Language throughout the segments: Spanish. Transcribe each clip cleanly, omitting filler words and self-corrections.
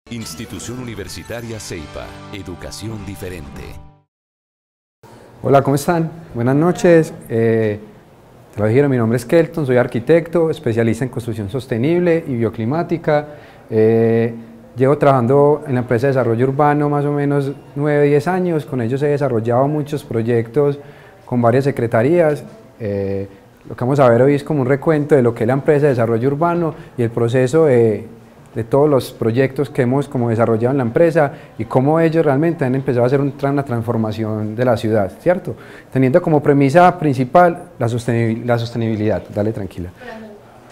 Institución Universitaria Ceiba, educación diferente. Hola, ¿cómo están? Buenas noches. Te lo dijeron, mi nombre es Kelton, soy arquitecto, especialista en construcción sostenible y bioclimática. Llevo trabajando en la empresa de desarrollo urbano más o menos 9-10 años. Con ellos he desarrollado muchos proyectos con varias secretarías. Lo que vamos a ver hoy es como un recuento de lo que es la empresa de desarrollo urbano y el proceso de todos los proyectos que hemos como desarrollado en la empresa y cómo ellos realmente han empezado a hacer una transformación de la ciudad, ¿cierto? Teniendo como premisa principal la sostenibilidad. Dale, tranquila.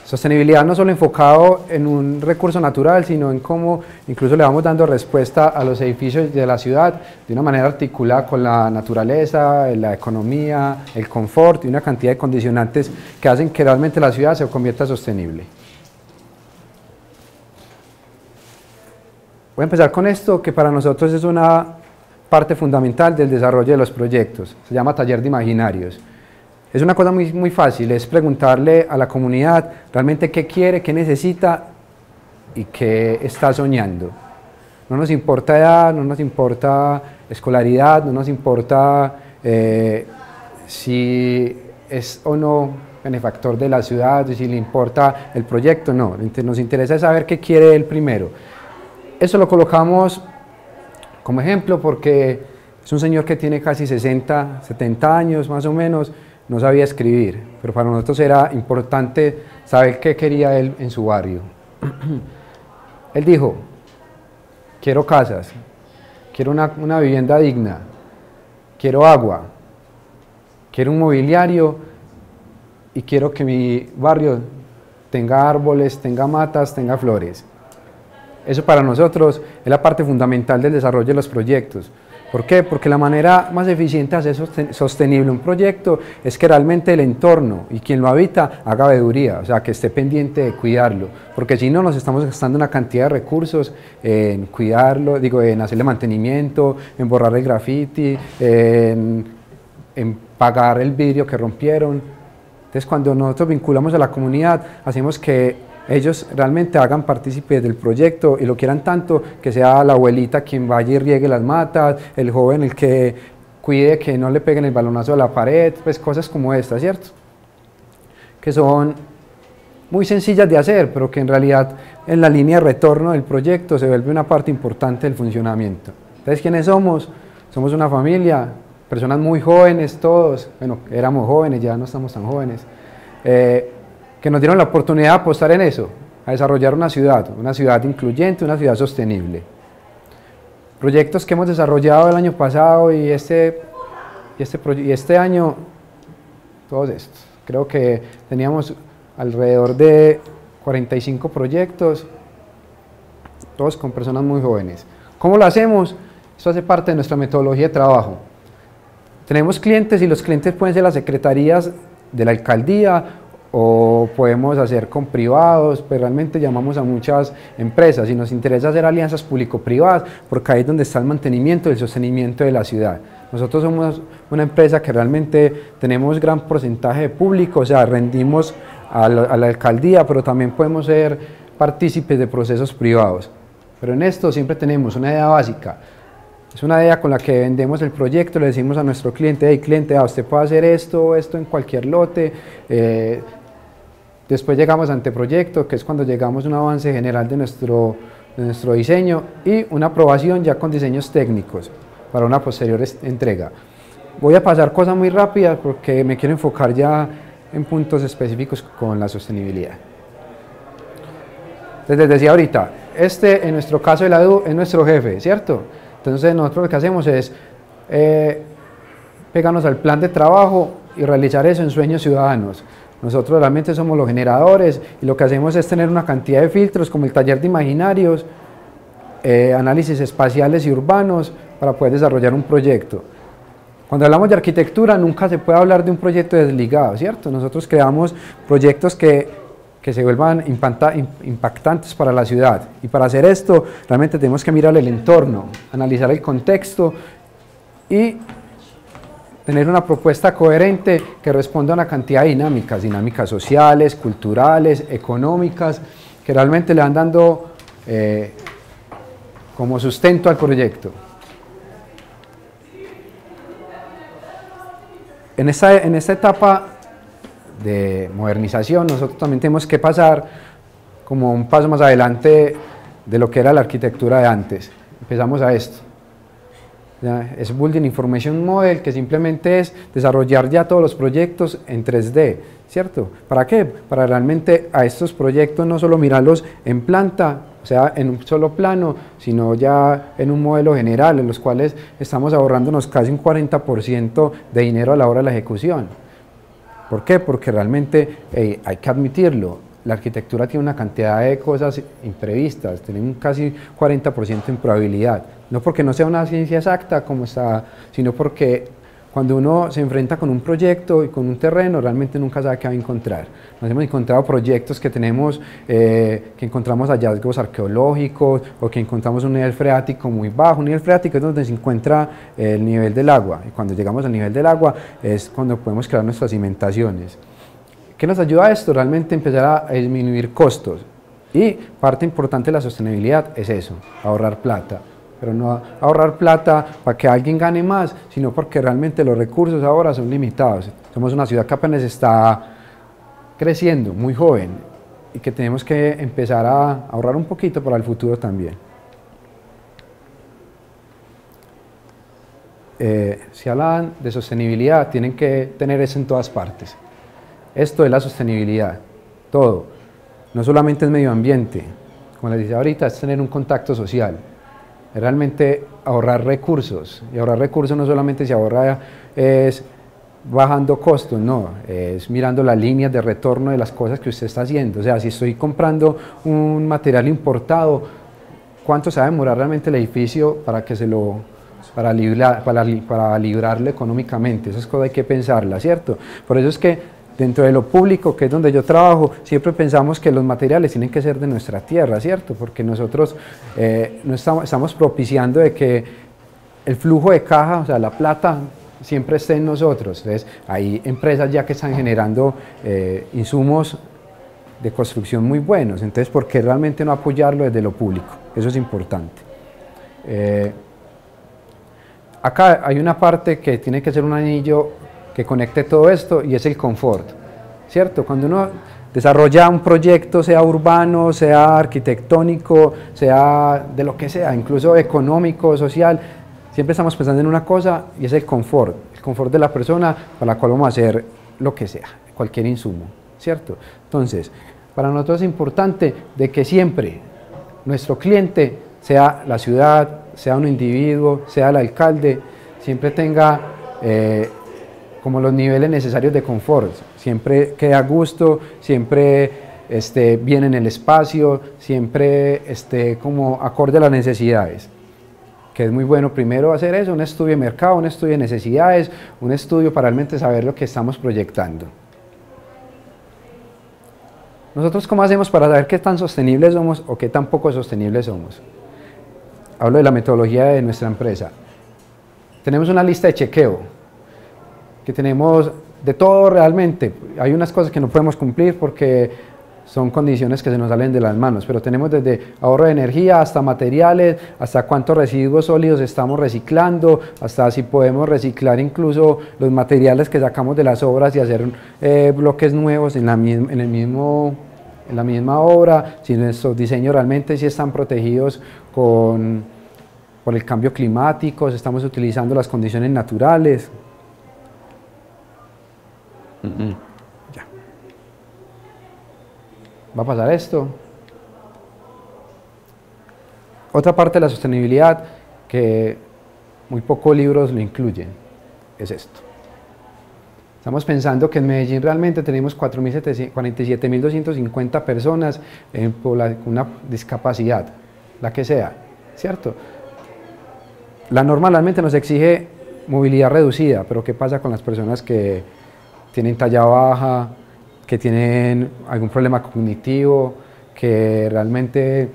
Sostenibilidad no solo enfocado en un recurso natural, sino en cómo incluso le vamos dando respuesta a los edificios de la ciudad de una manera articulada con la naturaleza, la economía, el confort y una cantidad de condicionantes que hacen que realmente la ciudad se convierta sostenible. Voy a empezar con esto, que para nosotros es una parte fundamental del desarrollo de los proyectos. Se llama taller de imaginarios. Es una cosa muy fácil, es preguntarle a la comunidad realmente qué quiere, qué necesita y qué está soñando. No nos importa edad, no nos importa escolaridad, no nos importa si es o no benefactor de la ciudad, si le importa el proyecto, no. Nos interesa saber qué quiere él primero. Eso lo colocamos como ejemplo porque es un señor que tiene casi 60, 70 años más o menos, no sabía escribir, pero para nosotros era importante saber qué quería él en su barrio. Él dijo, quiero casas, quiero una vivienda digna, quiero agua, quiero un mobiliario y quiero que mi barrio tenga árboles, tenga matas, tenga flores. Eso para nosotros es la parte fundamental del desarrollo de los proyectos. ¿Por qué? Porque la manera más eficiente de hacer sostenible un proyecto es que realmente el entorno y quien lo habita haga veeduría, o sea, que esté pendiente de cuidarlo, porque si no nos estamos gastando una cantidad de recursos en cuidarlo, en hacerle mantenimiento, en borrar el graffiti, en pagar el vidrio que rompieron. Entonces, cuando nosotros vinculamos a la comunidad, hacemos que ellos realmente hagan partícipes del proyecto y lo quieran tanto que sea la abuelita quien vaya y riegue las matas, el joven el que cuide que no le peguen el balonazo a la pared, pues cosas como esta, ¿cierto? Que son muy sencillas de hacer, pero que en realidad en la línea de retorno del proyecto se vuelve una parte importante del funcionamiento. Entonces, ¿quiénes somos? Somos una familia, personas muy jóvenes todos, bueno, éramos jóvenes, ya no estamos tan jóvenes, que nos dieron la oportunidad de apostar en eso, a desarrollar una ciudad incluyente, una ciudad sostenible. Proyectos que hemos desarrollado el año pasado y este año, todos estos. Creo que teníamos alrededor de 45 proyectos, todos con personas muy jóvenes. ¿Cómo lo hacemos? Esto hace parte de nuestra metodología de trabajo. Tenemos clientes y los clientes pueden ser las secretarías de la alcaldía o podemos hacer con privados, pero realmente llamamos a muchas empresas y nos interesa hacer alianzas público-privadas porque ahí es donde está el mantenimiento y el sostenimiento de la ciudad. Nosotros somos una empresa que realmente tenemos gran porcentaje de público, o sea, rendimos a la alcaldía, pero también podemos ser partícipes de procesos privados. Pero en esto siempre tenemos una idea básica. Es una idea con la que vendemos el proyecto, le decimos a nuestro cliente, hey cliente, usted puede hacer esto en cualquier lote. Después llegamos a anteproyecto, que es cuando llegamos a un avance general de nuestro diseño y una aprobación ya con diseños técnicos para una posterior entrega. Voy a pasar cosas muy rápidas porque me quiero enfocar ya en puntos específicos con la sostenibilidad. Les decía ahorita, en nuestro caso el ADU es nuestro jefe, ¿cierto? Entonces nosotros lo que hacemos es pegarnos al plan de trabajo y realizar eso en sueños ciudadanos. Nosotros realmente somos los generadores y lo que hacemos es tener una cantidad de filtros como el taller de imaginarios, análisis espaciales y urbanos para poder desarrollar un proyecto. Cuando hablamos de arquitectura nunca se puede hablar de un proyecto desligado, ¿cierto? Nosotros creamos proyectos que se vuelvan impactantes para la ciudad y para hacer esto realmente tenemos que mirar el entorno, analizar el contexto y tener una propuesta coherente que responda a una cantidad de dinámicas sociales, culturales, económicas, que realmente le van dando como sustento al proyecto. En esta etapa de modernización nosotros también tenemos que pasar como un paso más adelante de lo que era la arquitectura de antes. Empezamos a esto. ¿Ya? Es Building Information Model, que simplemente es desarrollar ya todos los proyectos en 3D, ¿cierto? ¿Para qué? Para realmente a estos proyectos no solo mirarlos en planta, o sea, en un solo plano, sino ya en un modelo general, en los cuales estamos ahorrándonos casi un 40% de dinero a la hora de la ejecución. ¿Por qué? Porque realmente hay que admitirlo, la arquitectura tiene una cantidad de cosas imprevistas, tiene un casi 40% en probabilidad, no porque no sea una ciencia exacta como está, sino porque cuando uno se enfrenta con un proyecto y con un terreno, realmente nunca sabe qué va a encontrar. Nos hemos encontrado proyectos que tenemos, que encontramos hallazgos arqueológicos o que encontramos un nivel freático muy bajo. Un nivel freático es donde se encuentra el nivel del agua, y cuando llegamos al nivel del agua es cuando podemos crear nuestras cimentaciones. ¿Qué nos ayuda a esto? Realmente empezar a disminuir costos, y parte importante de la sostenibilidad es eso, ahorrar plata. Pero no ahorrar plata para que alguien gane más, sino porque realmente los recursos ahora son limitados. Somos una ciudad que apenas está creciendo, muy joven, y que tenemos que empezar a ahorrar un poquito para el futuro también. Si hablan de sostenibilidad, tienen que tener eso en todas partes. Esto es la sostenibilidad, todo. No solamente es medio ambiente, como les decía ahorita, es tener un contacto social. Es realmente ahorrar recursos, y ahorrar recursos no solamente se ahorra es bajando costos, no, es mirando las líneas de retorno de las cosas que usted está haciendo. O sea, si estoy comprando un material importado, ¿cuánto se va a demorar realmente el edificio para librarlo económicamente? Esas cosas hay que pensarlas, ¿cierto? Por eso es que dentro de lo público, que es donde yo trabajo, siempre pensamos que los materiales tienen que ser de nuestra tierra, ¿cierto? Porque nosotros no estamos propiciando de que el flujo de caja, o sea, la plata, siempre esté en nosotros. Entonces, hay empresas ya que están generando insumos de construcción muy buenos. Entonces, ¿por qué realmente no apoyarlo desde lo público? Eso es importante. Acá hay una parte que tiene que ser un anillo que conecte todo esto, y es el confort, ¿cierto? Cuando uno desarrolla un proyecto, sea urbano, sea arquitectónico, sea de lo que sea, incluso económico, social, siempre estamos pensando en una cosa, y es el confort de la persona para la cual vamos a hacer lo que sea, cualquier insumo, ¿cierto? Entonces, para nosotros es importante de que siempre nuestro cliente, sea la ciudad, sea un individuo, sea el alcalde, siempre tenga como los niveles necesarios de confort, siempre quede a gusto, siempre esté bien en el espacio, siempre esté como acorde a las necesidades. Que es muy bueno primero hacer eso, un estudio de mercado, un estudio de necesidades, un estudio para realmente saber lo que estamos proyectando. Nosotros, ¿cómo hacemos para saber qué tan sostenibles somos o qué tan poco sostenibles somos? Hablo de la metodología de nuestra empresa. Tenemos una lista de chequeo, que tenemos de todo realmente. Hay unas cosas que no podemos cumplir porque son condiciones que se nos salen de las manos, pero tenemos desde ahorro de energía hasta materiales, hasta cuántos residuos sólidos estamos reciclando, hasta si podemos reciclar incluso los materiales que sacamos de las obras y hacer bloques nuevos en la misma obra, si nuestros diseños realmente sí están protegidos por el cambio climático, si estamos utilizando las condiciones naturales. Ya. Va a pasar esto. Otra parte de la sostenibilidad que muy pocos libros lo incluyen es esto. Estamos pensando que en Medellín realmente tenemos 47.250 personas con una discapacidad, la que sea, ¿cierto? La norma realmente nos exige movilidad reducida, pero ¿qué pasa con las personas que tienen talla baja, que tienen algún problema cognitivo, que realmente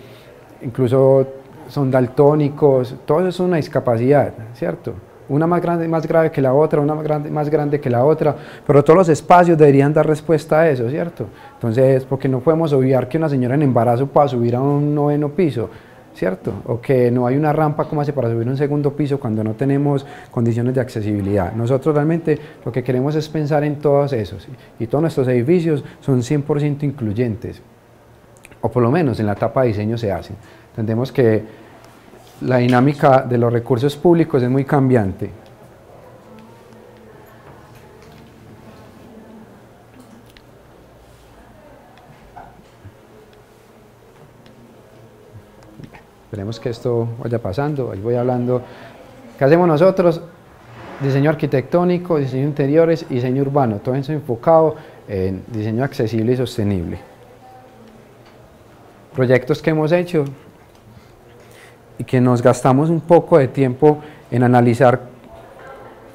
incluso son daltónicos? Todo eso es una discapacidad, ¿cierto? Una más grave que la otra, una más grande que la otra, pero todos los espacios deberían dar respuesta a eso, ¿cierto? Entonces, porque no podemos obviar que una señora en embarazo pueda subir a un 9º piso. ¿cierto? O que no hay una rampa como hace para subir un segundo piso cuando no tenemos condiciones de accesibilidad. Nosotros realmente lo que queremos es pensar en todos esos, y todos nuestros edificios son 100% incluyentes, o por lo menos en la etapa de diseño se hacen. Entendemos que la dinámica de los recursos públicos es muy cambiante. Esperemos que esto vaya pasando, ahí voy hablando. ¿Qué hacemos nosotros? Diseño arquitectónico, diseño de interiores y diseño urbano, todo eso enfocado en diseño accesible y sostenible. Proyectos que hemos hecho y que nos gastamos un poco de tiempo en analizar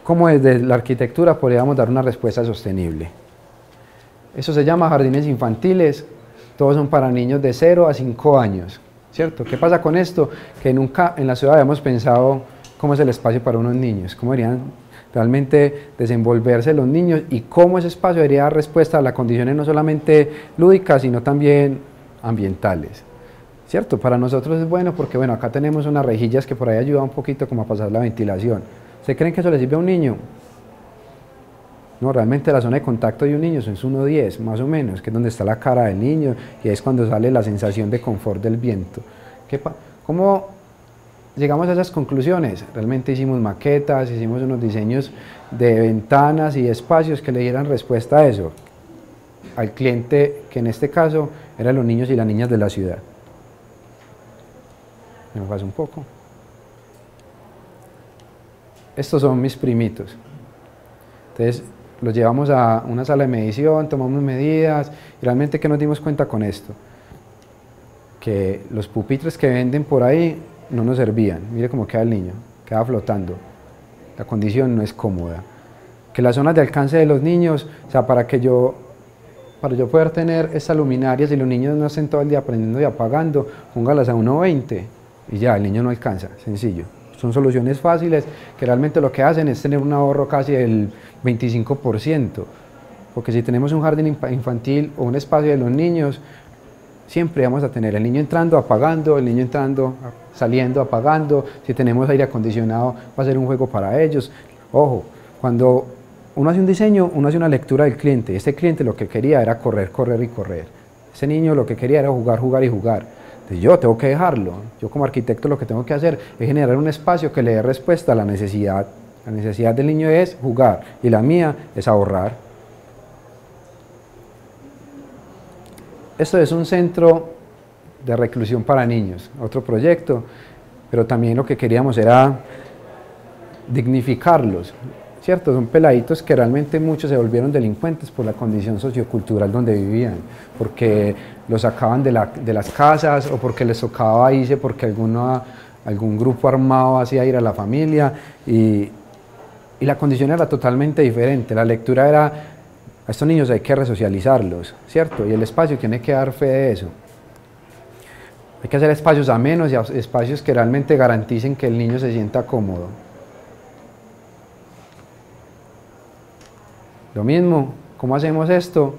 cómo desde la arquitectura podríamos dar una respuesta sostenible. Eso se llama jardines infantiles, todos son para niños de 0 a 5 años. ¿Cierto? ¿Qué pasa con esto? Que nunca en la ciudad habíamos pensado cómo es el espacio para unos niños, cómo deberían realmente desenvolverse los niños y cómo ese espacio debería dar respuesta a las condiciones no solamente lúdicas, sino también ambientales. ¿Cierto? Para nosotros es bueno porque, bueno, acá tenemos unas rejillas que por ahí ayudan un poquito como a pasar la ventilación. ¿Ustedes creen que eso le sirve a un niño? No, realmente la zona de contacto de un niño es 1,10 más o menos, que es donde está la cara del niño y es cuando sale la sensación de confort del viento. ¿Cómo llegamos a esas conclusiones? Realmente hicimos maquetas, hicimos unos diseños de ventanas y espacios que le dieran respuesta a eso, al cliente, que en este caso eran los niños y las niñas de la ciudad. Me pasa un poco. Estos son mis primitos. Entonces, los llevamos a una sala de medición, tomamos medidas, y realmente ¿qué nos dimos cuenta con esto? Que los pupitres que venden por ahí no nos servían. Mire cómo queda el niño, queda flotando, la condición no es cómoda. Que las zonas de alcance de los niños, o sea, para yo poder tener estas luminarias y los niños no estén todo el día prendiendo y apagando, póngalas a 1,20 y ya, el niño no alcanza, sencillo. Son soluciones fáciles que realmente lo que hacen es tener un ahorro casi del 25%, porque si tenemos un jardín infantil o un espacio de los niños, siempre vamos a tener el niño entrando, apagando, el niño entrando, saliendo, apagando. Si tenemos aire acondicionado, va a ser un juego para ellos. Ojo, cuando uno hace un diseño, uno hace una lectura del cliente. Este cliente lo que quería era correr, correr y correr. Ese niño lo que quería era jugar, jugar y jugar. Entonces yo tengo que dejarlo. Yo como arquitecto lo que tengo que hacer es generar un espacio que le dé respuesta a la necesidad. La necesidad del niño es jugar y la mía es ahorrar. Esto es un centro de reclusión para niños, otro proyecto, pero también lo que queríamos era dignificarlos, ¿cierto? Son peladitos que realmente muchos se volvieron delincuentes por la condición sociocultural donde vivían, porque los sacaban de las casas o porque les tocaba irse porque algún grupo armado hacía ir a la familia y la condición era totalmente diferente. La lectura era, a estos niños hay que resocializarlos, ¿cierto? Y el espacio tiene que dar fe de eso. Hay que hacer espacios amenos y espacios que realmente garanticen que el niño se sienta cómodo. Lo mismo, ¿cómo hacemos esto?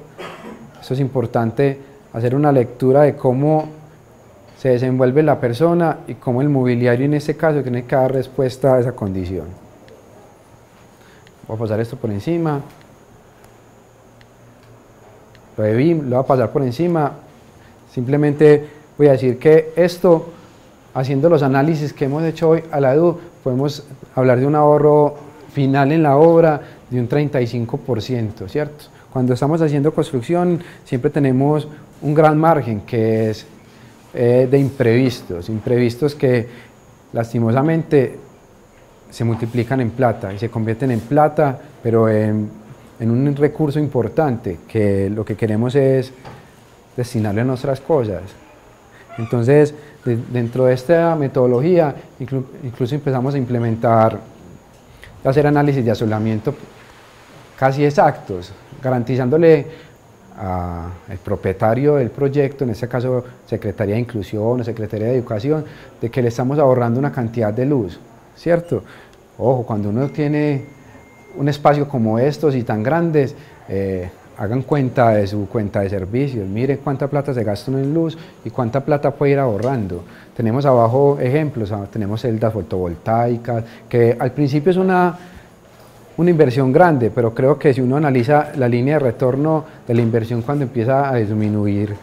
Esto es importante, hacer una lectura de cómo se desenvuelve la persona y cómo el mobiliario en este caso tiene que dar respuesta a esa condición. Voy a pasar esto por encima. Lo de BIM lo voy a pasar por encima. Simplemente voy a decir que esto, haciendo los análisis que hemos hecho hoy a la EDU, podemos hablar de un ahorro final en la obra de un 35%, ¿cierto? Cuando estamos haciendo construcción siempre tenemos un gran margen que es de imprevistos que lastimosamente se multiplican en plata y se convierten en plata, pero en un recurso importante que lo que queremos es destinarle a nuestras cosas. Entonces, dentro de esta metodología, incluso empezamos a implementar, a hacer análisis de asolamiento casi exactos, garantizándole al propietario del proyecto, en este caso Secretaría de Inclusión o Secretaría de Educación, de que le estamos ahorrando una cantidad de luz, ¿cierto? Ojo, cuando uno tiene un espacio como estos y tan grandes, hagan cuenta de su cuenta de servicios, miren cuánta plata se gasta uno en luz y cuánta plata puede ir ahorrando. Tenemos abajo ejemplos, tenemos celdas fotovoltaicas, que al principio es una inversión grande, pero creo que si uno analiza la línea de retorno de la inversión cuando empieza a disminuir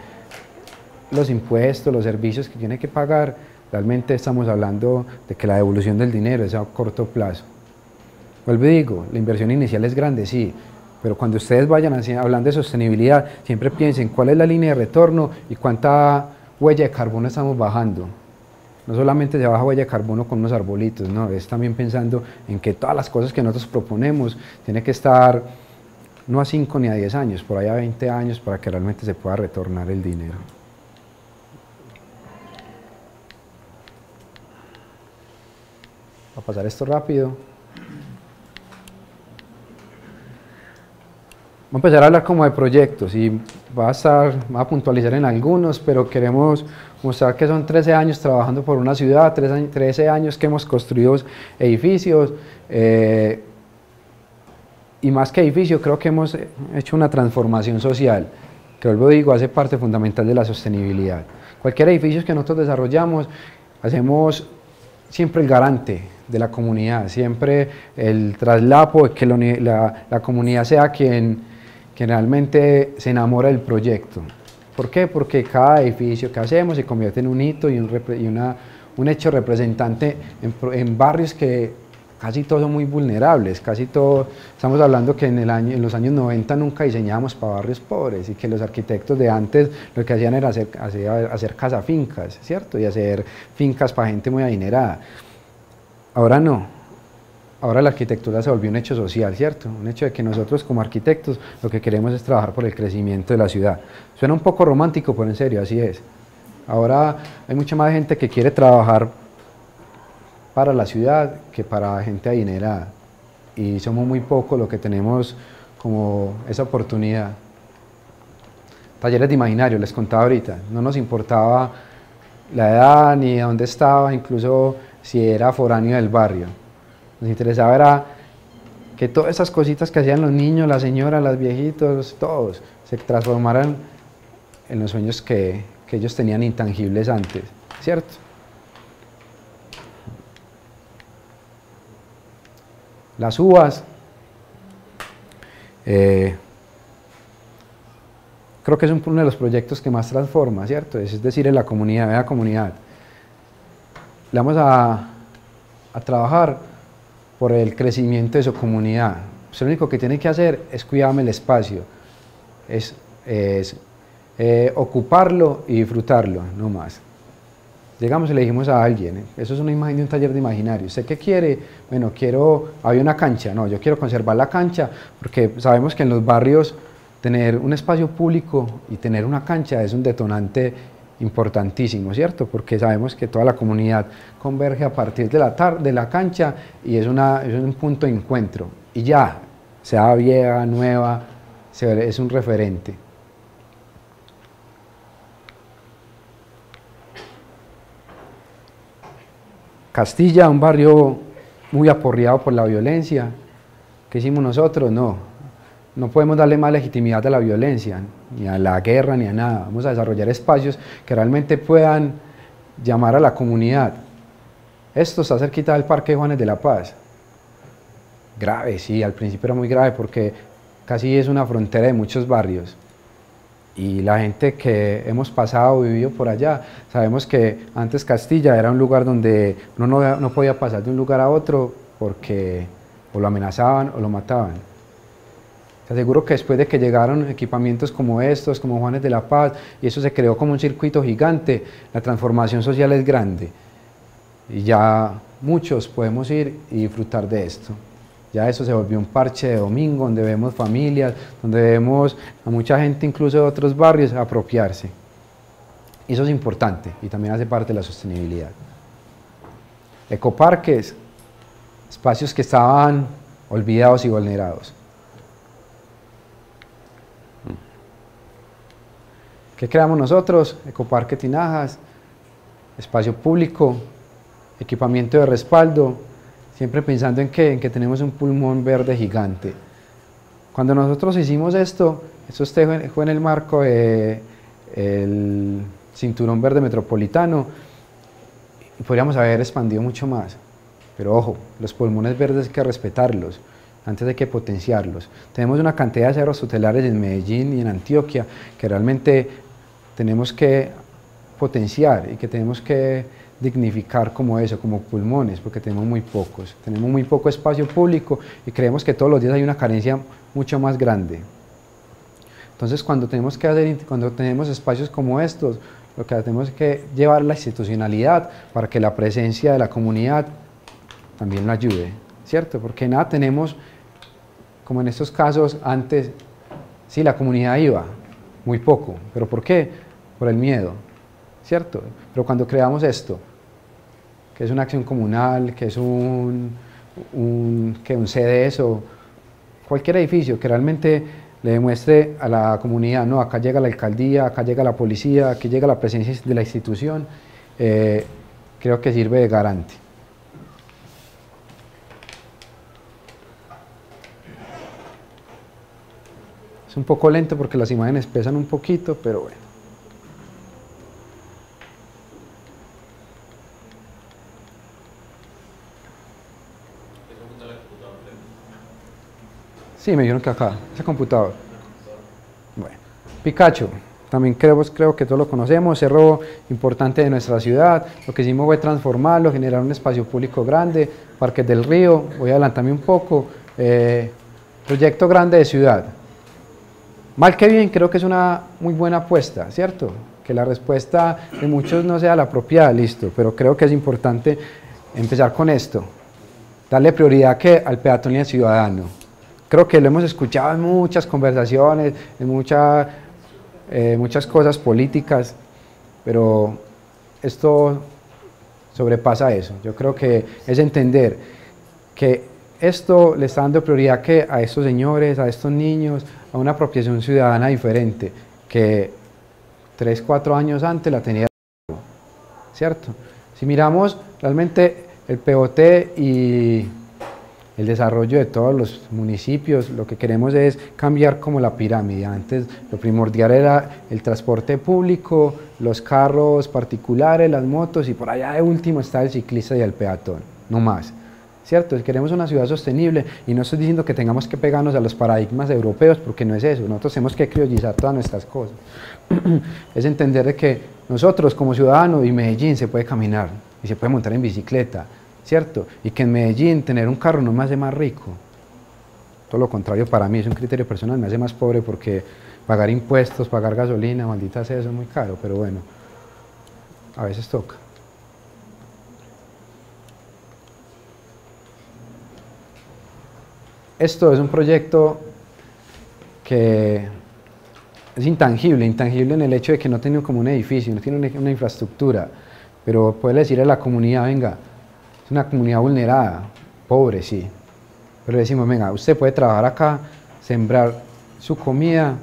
los impuestos, los servicios que tiene que pagar, realmente estamos hablando de que la devolución del dinero es a corto plazo. Vuelvo y digo, la inversión inicial es grande, sí, pero cuando ustedes vayan hablando de sostenibilidad, siempre piensen cuál es la línea de retorno y cuánta huella de carbono estamos bajando. No solamente se baja huella de carbono con unos arbolitos, no, es también pensando en que todas las cosas que nosotros proponemos tienen que estar no a 5 ni a 10 años, por ahí a 20 años para que realmente se pueda retornar el dinero. Voy a pasar esto rápido. Voy a empezar a hablar como de proyectos y va a puntualizar en algunos, pero queremos mostrar que son 13 años trabajando por una ciudad, 13 años que hemos construido edificios y más que edificios creo que hemos hecho una transformación social, que vuelvo digo, hace parte fundamental de la sostenibilidad. Cualquier edificio que nosotros desarrollamos, hacemos siempre el garante de la comunidad, siempre el traslapo, que la comunidad sea quien realmente se enamora del proyecto. ¿Por qué? Porque cada edificio que hacemos se convierte en un hito y un hecho representante en barrios que casi todos son muy vulnerables, casi todos, estamos hablando que en los años 90 nunca diseñábamos para barrios pobres y que los arquitectos de antes lo que hacían era hacer casafincas, ¿cierto? Y hacer fincas para gente muy adinerada. Ahora no. Ahora la arquitectura se volvió un hecho social, ¿cierto? Un hecho de que nosotros como arquitectos lo que queremos es trabajar por el crecimiento de la ciudad. Suena un poco romántico, pero en serio, así es. Ahora hay mucha más gente que quiere trabajar para la ciudad que para gente adinerada. Y somos muy pocos los que tenemos como esa oportunidad. Talleres de imaginario, les contaba ahorita, no nos importaba la edad ni dónde estaba, incluso si era foráneo del barrio. Nos interesaba era que todas esas cositas que hacían los niños, las señoras, los viejitos, todos, se transformaran en los sueños que ellos tenían intangibles antes, ¿cierto? Las uvas, creo que es uno de los proyectos que más transforma, ¿cierto? Es decir, en la comunidad, le vamos a trabajar por el crecimiento de su comunidad. Lo único que tiene que hacer es cuidarme el espacio, es ocuparlo y disfrutarlo, no más. Llegamos y le dijimos a alguien, eso es una imagen de un taller de imaginario, ¿usted qué quiere? Bueno, había una cancha, no, yo quiero conservar la cancha, porque sabemos que en los barrios tener un espacio público y tener una cancha es un detonante importantísimo, ¿cierto? Porque sabemos que toda la comunidad converge a partir de la cancha y es un punto de encuentro. Y ya, sea vieja, nueva, es un referente. Castilla, un barrio muy aporreado por la violencia. ¿Qué hicimos nosotros? No podemos darle más legitimidad a la violencia, ni a la guerra, ni a nada. Vamos a desarrollar espacios que realmente puedan llamar a la comunidad. Esto está cerquita del Parque Juanes de la Paz. Grave, sí, al principio era muy grave porque casi es una frontera de muchos barrios. Y la gente que hemos pasado, vivido por allá, sabemos que antes Castilla era un lugar donde uno no podía pasar de un lugar a otro porque o lo amenazaban o lo mataban. Te aseguro que después de que llegaron equipamientos como estos, como Juanes de la Paz, y eso se creó como un circuito gigante, la transformación social es grande. Y ya muchos podemos ir y disfrutar de esto. Ya eso se volvió un parche de domingo, donde vemos familias, donde vemos a mucha gente incluso de otros barrios apropiarse. Y eso es importante y también hace parte de la sostenibilidad. Ecoparques, espacios que estaban olvidados y vulnerados. ¿Qué creamos nosotros? Ecoparque Tinajas, espacio público, equipamiento de respaldo, siempre pensando en que tenemos un pulmón verde gigante. Cuando nosotros hicimos esto, Esto fue en el marco del Cinturón Verde Metropolitano y podríamos haber expandido mucho más. Pero ojo, los pulmones verdes hay que respetarlos, antes hay que potenciarlos. Tenemos una cantidad de cerros tutelares en Medellín y en Antioquia que realmente tenemos que potenciar y que tenemos que dignificar como eso, como pulmones, porque tenemos muy pocos. Tenemos muy poco espacio público y creemos que todos los días hay una carencia mucho más grande. Entonces, cuando tenemos espacios como estos, lo que tenemos es que llevar la institucionalidad para que la presencia de la comunidad también la ayude, ¿cierto? Porque nada tenemos, como en estos casos antes, sí, la comunidad iba, muy poco, ¿pero por qué? Por el miedo, ¿cierto? Pero cuando creamos esto, que es una acción comunal, que es un CDS o cualquier edificio que realmente le demuestre a la comunidad, no, acá llega la alcaldía, acá llega la policía, aquí llega la presencia de la institución, creo que sirve de garante. Es un poco lento porque las imágenes pesan un poquito, pero bueno. Sí, me dijeron que acá, ese computador. Bueno, Picacho, también creo que todos lo conocemos, cerro importante de nuestra ciudad. Lo que hicimos fue transformarlo, generar un espacio público grande, Parques del Río, voy a adelantarme un poco, proyecto grande de ciudad. Mal que bien, creo que es una muy buena apuesta, ¿cierto? Que la respuesta de muchos no sea la apropiada, listo, pero creo que es importante empezar con esto, darle prioridad al peatón y al ciudadano. Creo que lo hemos escuchado en muchas conversaciones, en muchas cosas políticas, pero esto sobrepasa eso. Yo creo que es entender que esto le está dando prioridad a estos señores, a estos niños, a una apropiación ciudadana diferente, que 3, 4 años antes la tenía, ¿cierto? Si miramos realmente el POT y el desarrollo de todos los municipios, lo que queremos es cambiar como la pirámide. Antes lo primordial era el transporte público, los carros particulares, las motos, y por allá de último está el ciclista y el peatón, no más, ¿cierto? Queremos una ciudad sostenible y no estoy diciendo que tengamos que pegarnos a los paradigmas europeos, porque no es eso, nosotros tenemos que criollizar todas nuestras cosas. Es entender de que nosotros como ciudadanos, y Medellín se puede caminar y se puede montar en bicicleta, ¿cierto? Y que en Medellín tener un carro no me hace más rico, todo lo contrario, para mí es un criterio personal, me hace más pobre, porque pagar impuestos, pagar gasolina, maldita sea, eso es muy caro, pero bueno, a veces toca. Esto es un proyecto que es intangible en el hecho de que no tiene como un edificio, no tiene una infraestructura, pero puede decir a la comunidad, venga, es una comunidad vulnerada, pobre, sí, pero le decimos, venga, usted puede trabajar acá, sembrar su comida,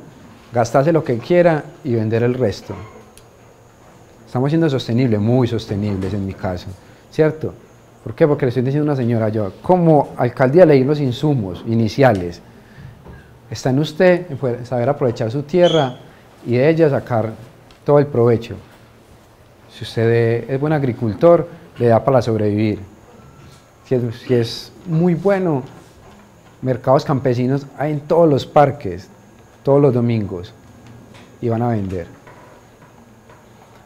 gastarse lo que quiera y vender el resto. Estamos siendo sostenibles, muy sostenibles en mi caso, ¿cierto? ¿Por qué? Porque le estoy diciendo a una señora, yo como alcaldía leí los insumos iniciales, está en usted en poder saber aprovechar su tierra y de ella sacar todo el provecho. Si usted es buen agricultor, le da para sobrevivir. Si es muy bueno, mercados campesinos hay en todos los parques, todos los domingos, y van a vender.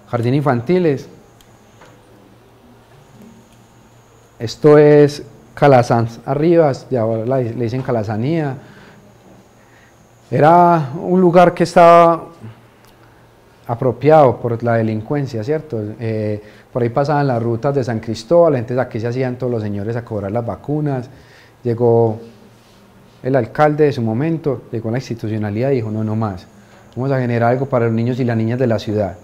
Jardín infantiles. Esto es Calazán Arribas, ya ahora le dicen Calazanía. Era un lugar que estaba apropiado por la delincuencia, ¿cierto? Por ahí pasaban las rutas de San Cristóbal, entonces aquí se hacían todos los señores a cobrar las vacunas. Llegó el alcalde de su momento, llegó la institucionalidad y dijo, no, no más, vamos a generar algo para los niños y las niñas de la ciudad.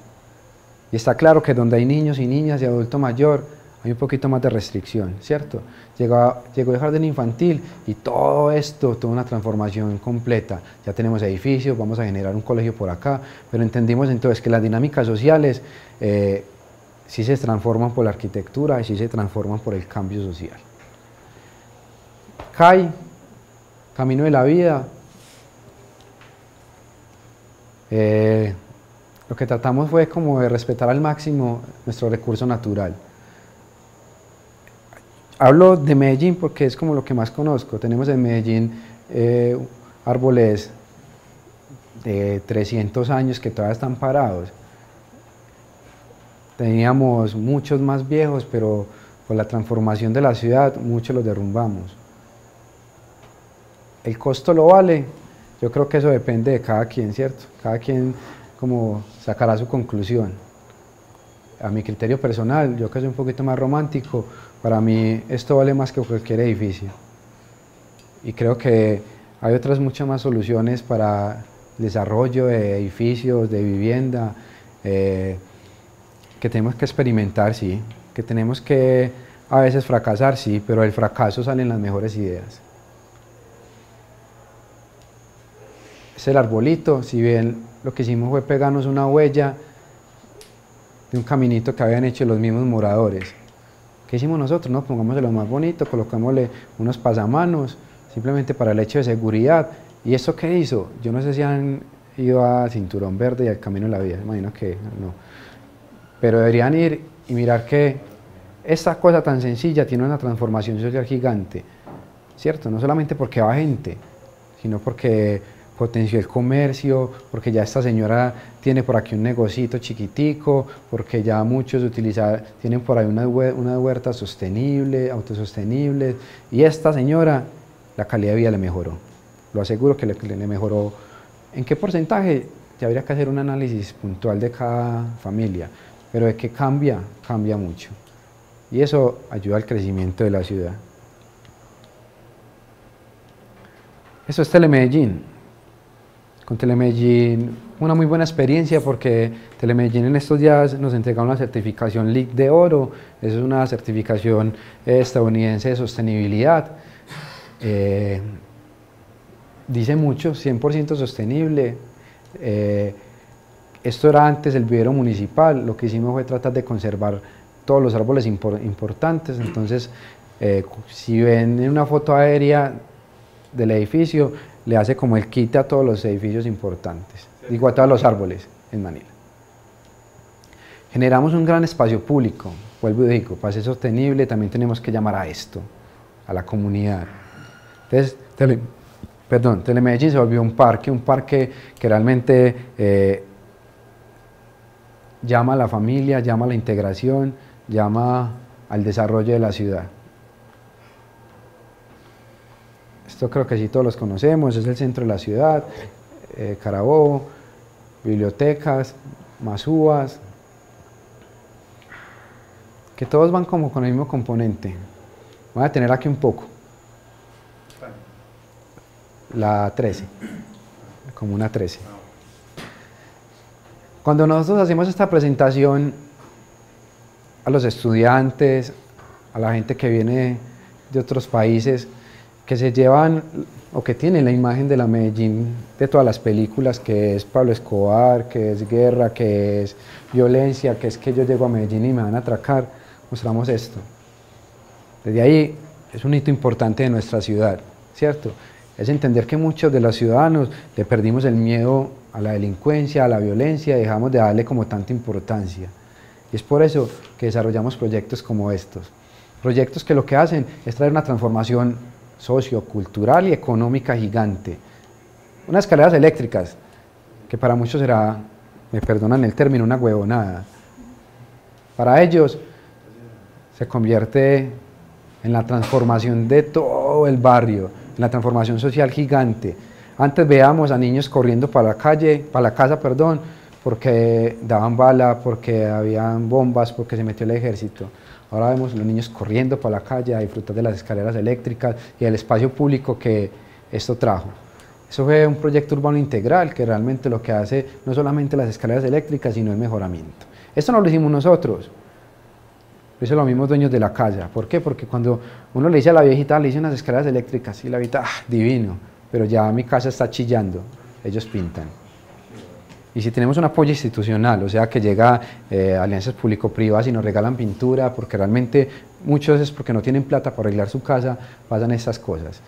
Y está claro que donde hay niños y niñas y adulto mayor, hay un poquito más de restricción, ¿cierto? Llegó el jardín infantil y todo esto, toda una transformación completa. Ya tenemos edificios, vamos a generar un colegio por acá, pero entendimos entonces que las dinámicas sociales sí se transforman por la arquitectura y sí se transforman por el cambio social. CAI, Camino de la Vida. Lo que tratamos fue como de respetar al máximo nuestro recurso natural. Hablo de Medellín porque es como lo que más conozco. Tenemos en Medellín árboles de 300 años que todavía están parados. Teníamos muchos más viejos, pero por la transformación de la ciudad, muchos los derrumbamos. ¿El costo lo vale? Yo creo que eso depende de cada quien, ¿cierto? Cada quien como sacará su conclusión. A mi criterio personal, yo que soy un poquito más romántico, para mí esto vale más que cualquier edificio. Y creo que hay otras muchas más soluciones para el desarrollo de edificios, de vivienda, que tenemos que experimentar, sí, que tenemos que a veces fracasar, sí, pero del fracaso salen las mejores ideas. Es el arbolito, si bien lo que hicimos fue pegarnos una huella de un caminito que habían hecho los mismos moradores. ¿Qué hicimos nosotros? No, pongámosle lo más bonito, colocámosle unos pasamanos, simplemente para el hecho de seguridad. ¿Y esto qué hizo? Yo no sé si han ido a Cinturón Verde y al Camino de la Vida, imagino que no. Pero deberían ir y mirar que esta cosa tan sencilla tiene una transformación social gigante, ¿cierto? No solamente porque va gente, sino porque potenció el comercio, porque ya esta señora tiene por aquí un negocito chiquitico, porque ya muchos tienen por ahí unas huertas sostenibles, autosostenibles, y esta señora la calidad de vida le mejoró. Lo aseguro que le mejoró. ¿En qué porcentaje? Ya habría que hacer un análisis puntual de cada familia, pero de que cambia mucho. Y eso ayuda al crecimiento de la ciudad. Eso es Telemedellín. Con Telemedellín, una muy buena experiencia porque Telemedellín en estos días nos entrega una certificación LEED de oro, es una certificación estadounidense de sostenibilidad. Dice mucho, 100% sostenible. Esto era antes el vivero municipal, lo que hicimos fue tratar de conservar todos los árboles importantes, entonces si ven en una foto aérea del edificio, le hace como el quite a todos los edificios importantes, digo a todos los árboles en Manila. Generamos un gran espacio público, vuelvo y digo, para ser sostenible también tenemos que llamar a esto, a la comunidad. Entonces, Telemedellín se volvió un parque que realmente llama a la familia, llama a la integración, llama al desarrollo de la ciudad. Esto creo que sí todos los conocemos, es el centro de la ciudad, Carabobo, bibliotecas, masúas, que todos van como con el mismo componente. Voy a tener aquí un poco. La 13, como una 13. Cuando nosotros hacemos esta presentación a los estudiantes, a la gente que viene de otros países, que se llevan o que tienen la imagen de la Medellín de todas las películas, que es Pablo Escobar, que es guerra, que es violencia, que es que yo llego a Medellín y me van a atracar, mostramos esto. Desde ahí es un hito importante de nuestra ciudad, ¿cierto? Es entender que muchos de los ciudadanos le perdimos el miedo a la delincuencia, a la violencia, y dejamos de darle como tanta importancia. Y es por eso que desarrollamos proyectos como estos. Proyectos que lo que hacen es traer una transformación sociocultural y económica gigante. Unas escaleras eléctricas, que para muchos será, me perdonan el término, una huevonada. Para ellos se convierte en la transformación de todo el barrio, en la transformación social gigante. Antes veíamos a niños corriendo para la casa, porque daban bala, porque habían bombas, porque se metió el ejército. Ahora vemos a los niños corriendo para la calle a disfrutar de las escaleras eléctricas y del espacio público que esto trajo. Eso fue un proyecto urbano integral que realmente lo que hace no solamente las escaleras eléctricas, sino el mejoramiento. Esto no lo hicimos nosotros, lo hicieron los mismos dueños de la casa. ¿Por qué? Porque cuando uno le dice a la viejita, le dicen las escaleras eléctricas, y la viejita, divino, pero ya mi casa está chillando, ellos pintan. Y si tenemos un apoyo institucional, o sea que llega alianzas público-privadas y nos regalan pintura, porque realmente muchos es porque no tienen plata para arreglar su casa, pasan estas cosas.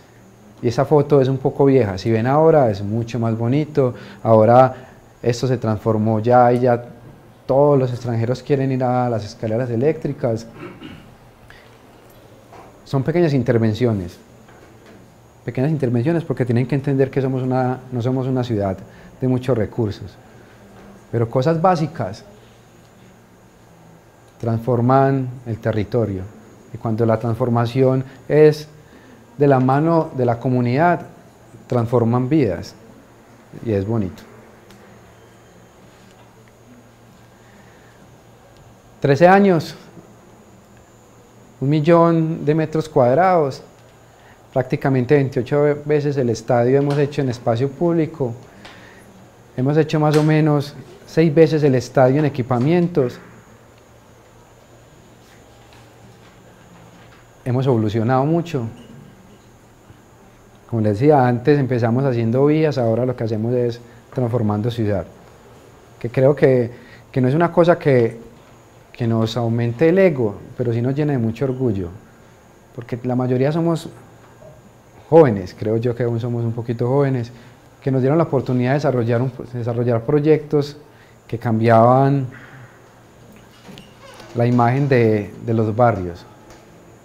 Y esa foto es un poco vieja, si ven ahora es mucho más bonito, ahora esto se transformó ya y ya todos los extranjeros quieren ir a las escaleras eléctricas. Son pequeñas intervenciones porque tienen que entender que no somos una ciudad de muchos recursos, pero cosas básicas transforman el territorio, y cuando la transformación es de la mano de la comunidad, transforman vidas, y es bonito. 13 años, 1.000.000 de metros cuadrados, prácticamente 28 veces el estadio hemos hecho en espacio público, hemos hecho más o menos 6 veces el estadio en equipamientos, hemos evolucionado mucho. Como les decía, antes empezamos haciendo vías, ahora lo que hacemos es transformando ciudad, que creo que no es una cosa que nos aumente el ego, pero sí nos llena de mucho orgullo, porque la mayoría somos jóvenes, creo yo que aún somos un poquito jóvenes, que nos dieron la oportunidad de desarrollar proyectos que cambiaban la imagen de los barrios.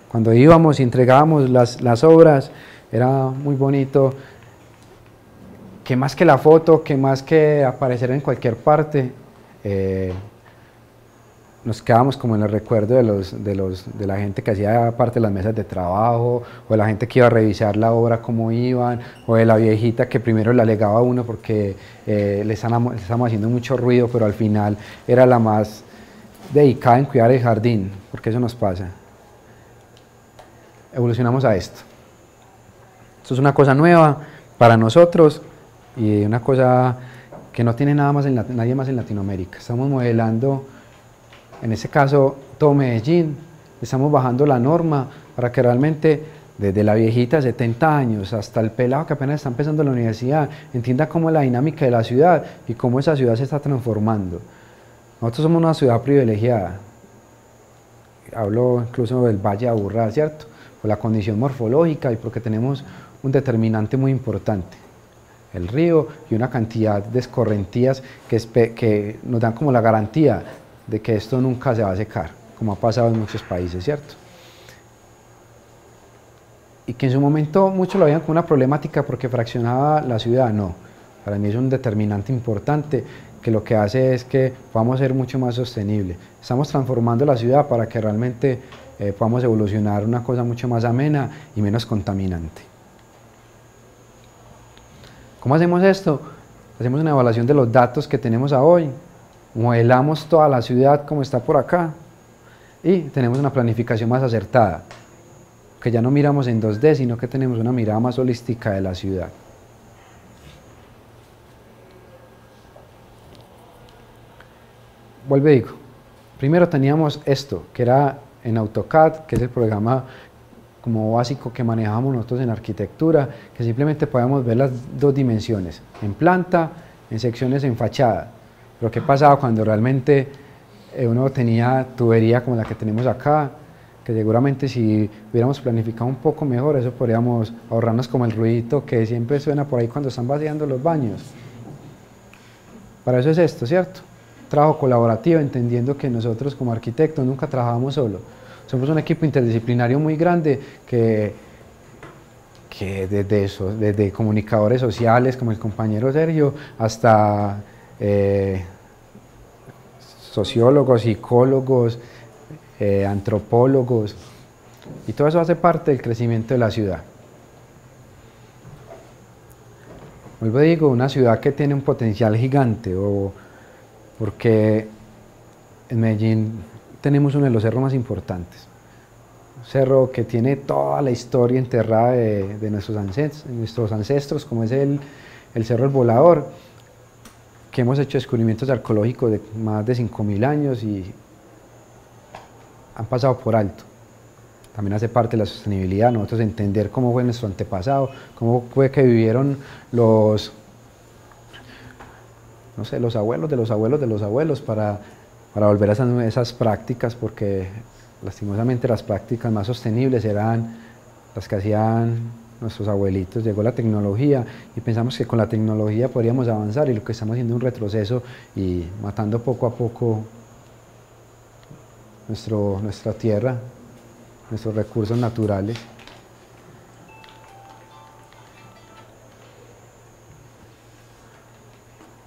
Cuando íbamos y entregábamos las obras, era muy bonito, que más que la foto, que más que aparecer en cualquier parte, nos quedábamos como en el recuerdo de la gente que hacía parte de las mesas de trabajo, o de la gente que iba a revisar la obra, cómo iban, o de la viejita que primero le alegaba a uno porque le estábamos haciendo mucho ruido, pero al final era la más dedicada en cuidar el jardín, porque eso nos pasa. Evolucionamos a esto. Esto es una cosa nueva para nosotros y una cosa que no tiene nadie más en Latinoamérica. Estamos modelando, en este caso, todo Medellín, estamos bajando la norma para que realmente desde la viejita de 70 años hasta el pelado que apenas está empezando la universidad entienda cómo es la dinámica de la ciudad y cómo esa ciudad se está transformando. Nosotros somos una ciudad privilegiada, hablo incluso del Valle de Aburrá, ¿cierto? Por la condición morfológica y porque tenemos un determinante muy importante, el río y una cantidad de escorrentías que nos dan como la garantía de que esto nunca se va a secar, como ha pasado en muchos países, ¿cierto? Y que en su momento muchos lo veían como una problemática porque fraccionaba la ciudad, no, para mí es un determinante importante que lo que hace es que podamos ser mucho más sostenibles. Estamos transformando la ciudad para que realmente podamos evolucionar una cosa mucho más amena y menos contaminante. ¿Cómo hacemos esto? Hacemos una evaluación de los datos que tenemos a hoy, modelamos toda la ciudad como está por acá y tenemos una planificación más acertada, que ya no miramos en 2D, sino que tenemos una mirada más holística de la ciudad. Vuelvo y digo, primero teníamos esto, que era en AutoCAD, que es el programa como básico que manejamos nosotros en arquitectura, que simplemente podemos ver las dos dimensiones, en planta, en secciones, en fachada. Pero ¿qué pasaba cuando realmente uno tenía tubería como la que tenemos acá? Que seguramente si hubiéramos planificado un poco mejor, eso podríamos ahorrarnos como el ruidito que siempre suena por ahí cuando están vaciando los baños. Para eso es esto, ¿cierto? Trabajo colaborativo, entendiendo que nosotros como arquitectos nunca trabajamos solo. Somos un equipo interdisciplinario muy grande que desde comunicadores sociales como el compañero Sergio hasta sociólogos, psicólogos, antropólogos, y todo eso hace parte del crecimiento de la ciudad. Vuelvo y digo, una ciudad que tiene un potencial gigante, porque en Medellín tenemos uno de los cerros más importantes, un cerro que tiene toda la historia enterrada de nuestros ancestros, como es el Cerro El Volador, que hemos hecho descubrimientos arqueológicos de más de 5.000 años y han pasado por alto. También hace parte de la sostenibilidad, nosotros entender cómo fue nuestro antepasado, cómo fue que vivieron los abuelos de los abuelos de los abuelos para volver a esas prácticas, porque lastimosamente las prácticas más sostenibles eran las que hacían nuestros abuelitos, llegó la tecnología y pensamos que con la tecnología podríamos avanzar y lo que estamos haciendo es un retroceso y matando poco a poco nuestra tierra, nuestros recursos naturales.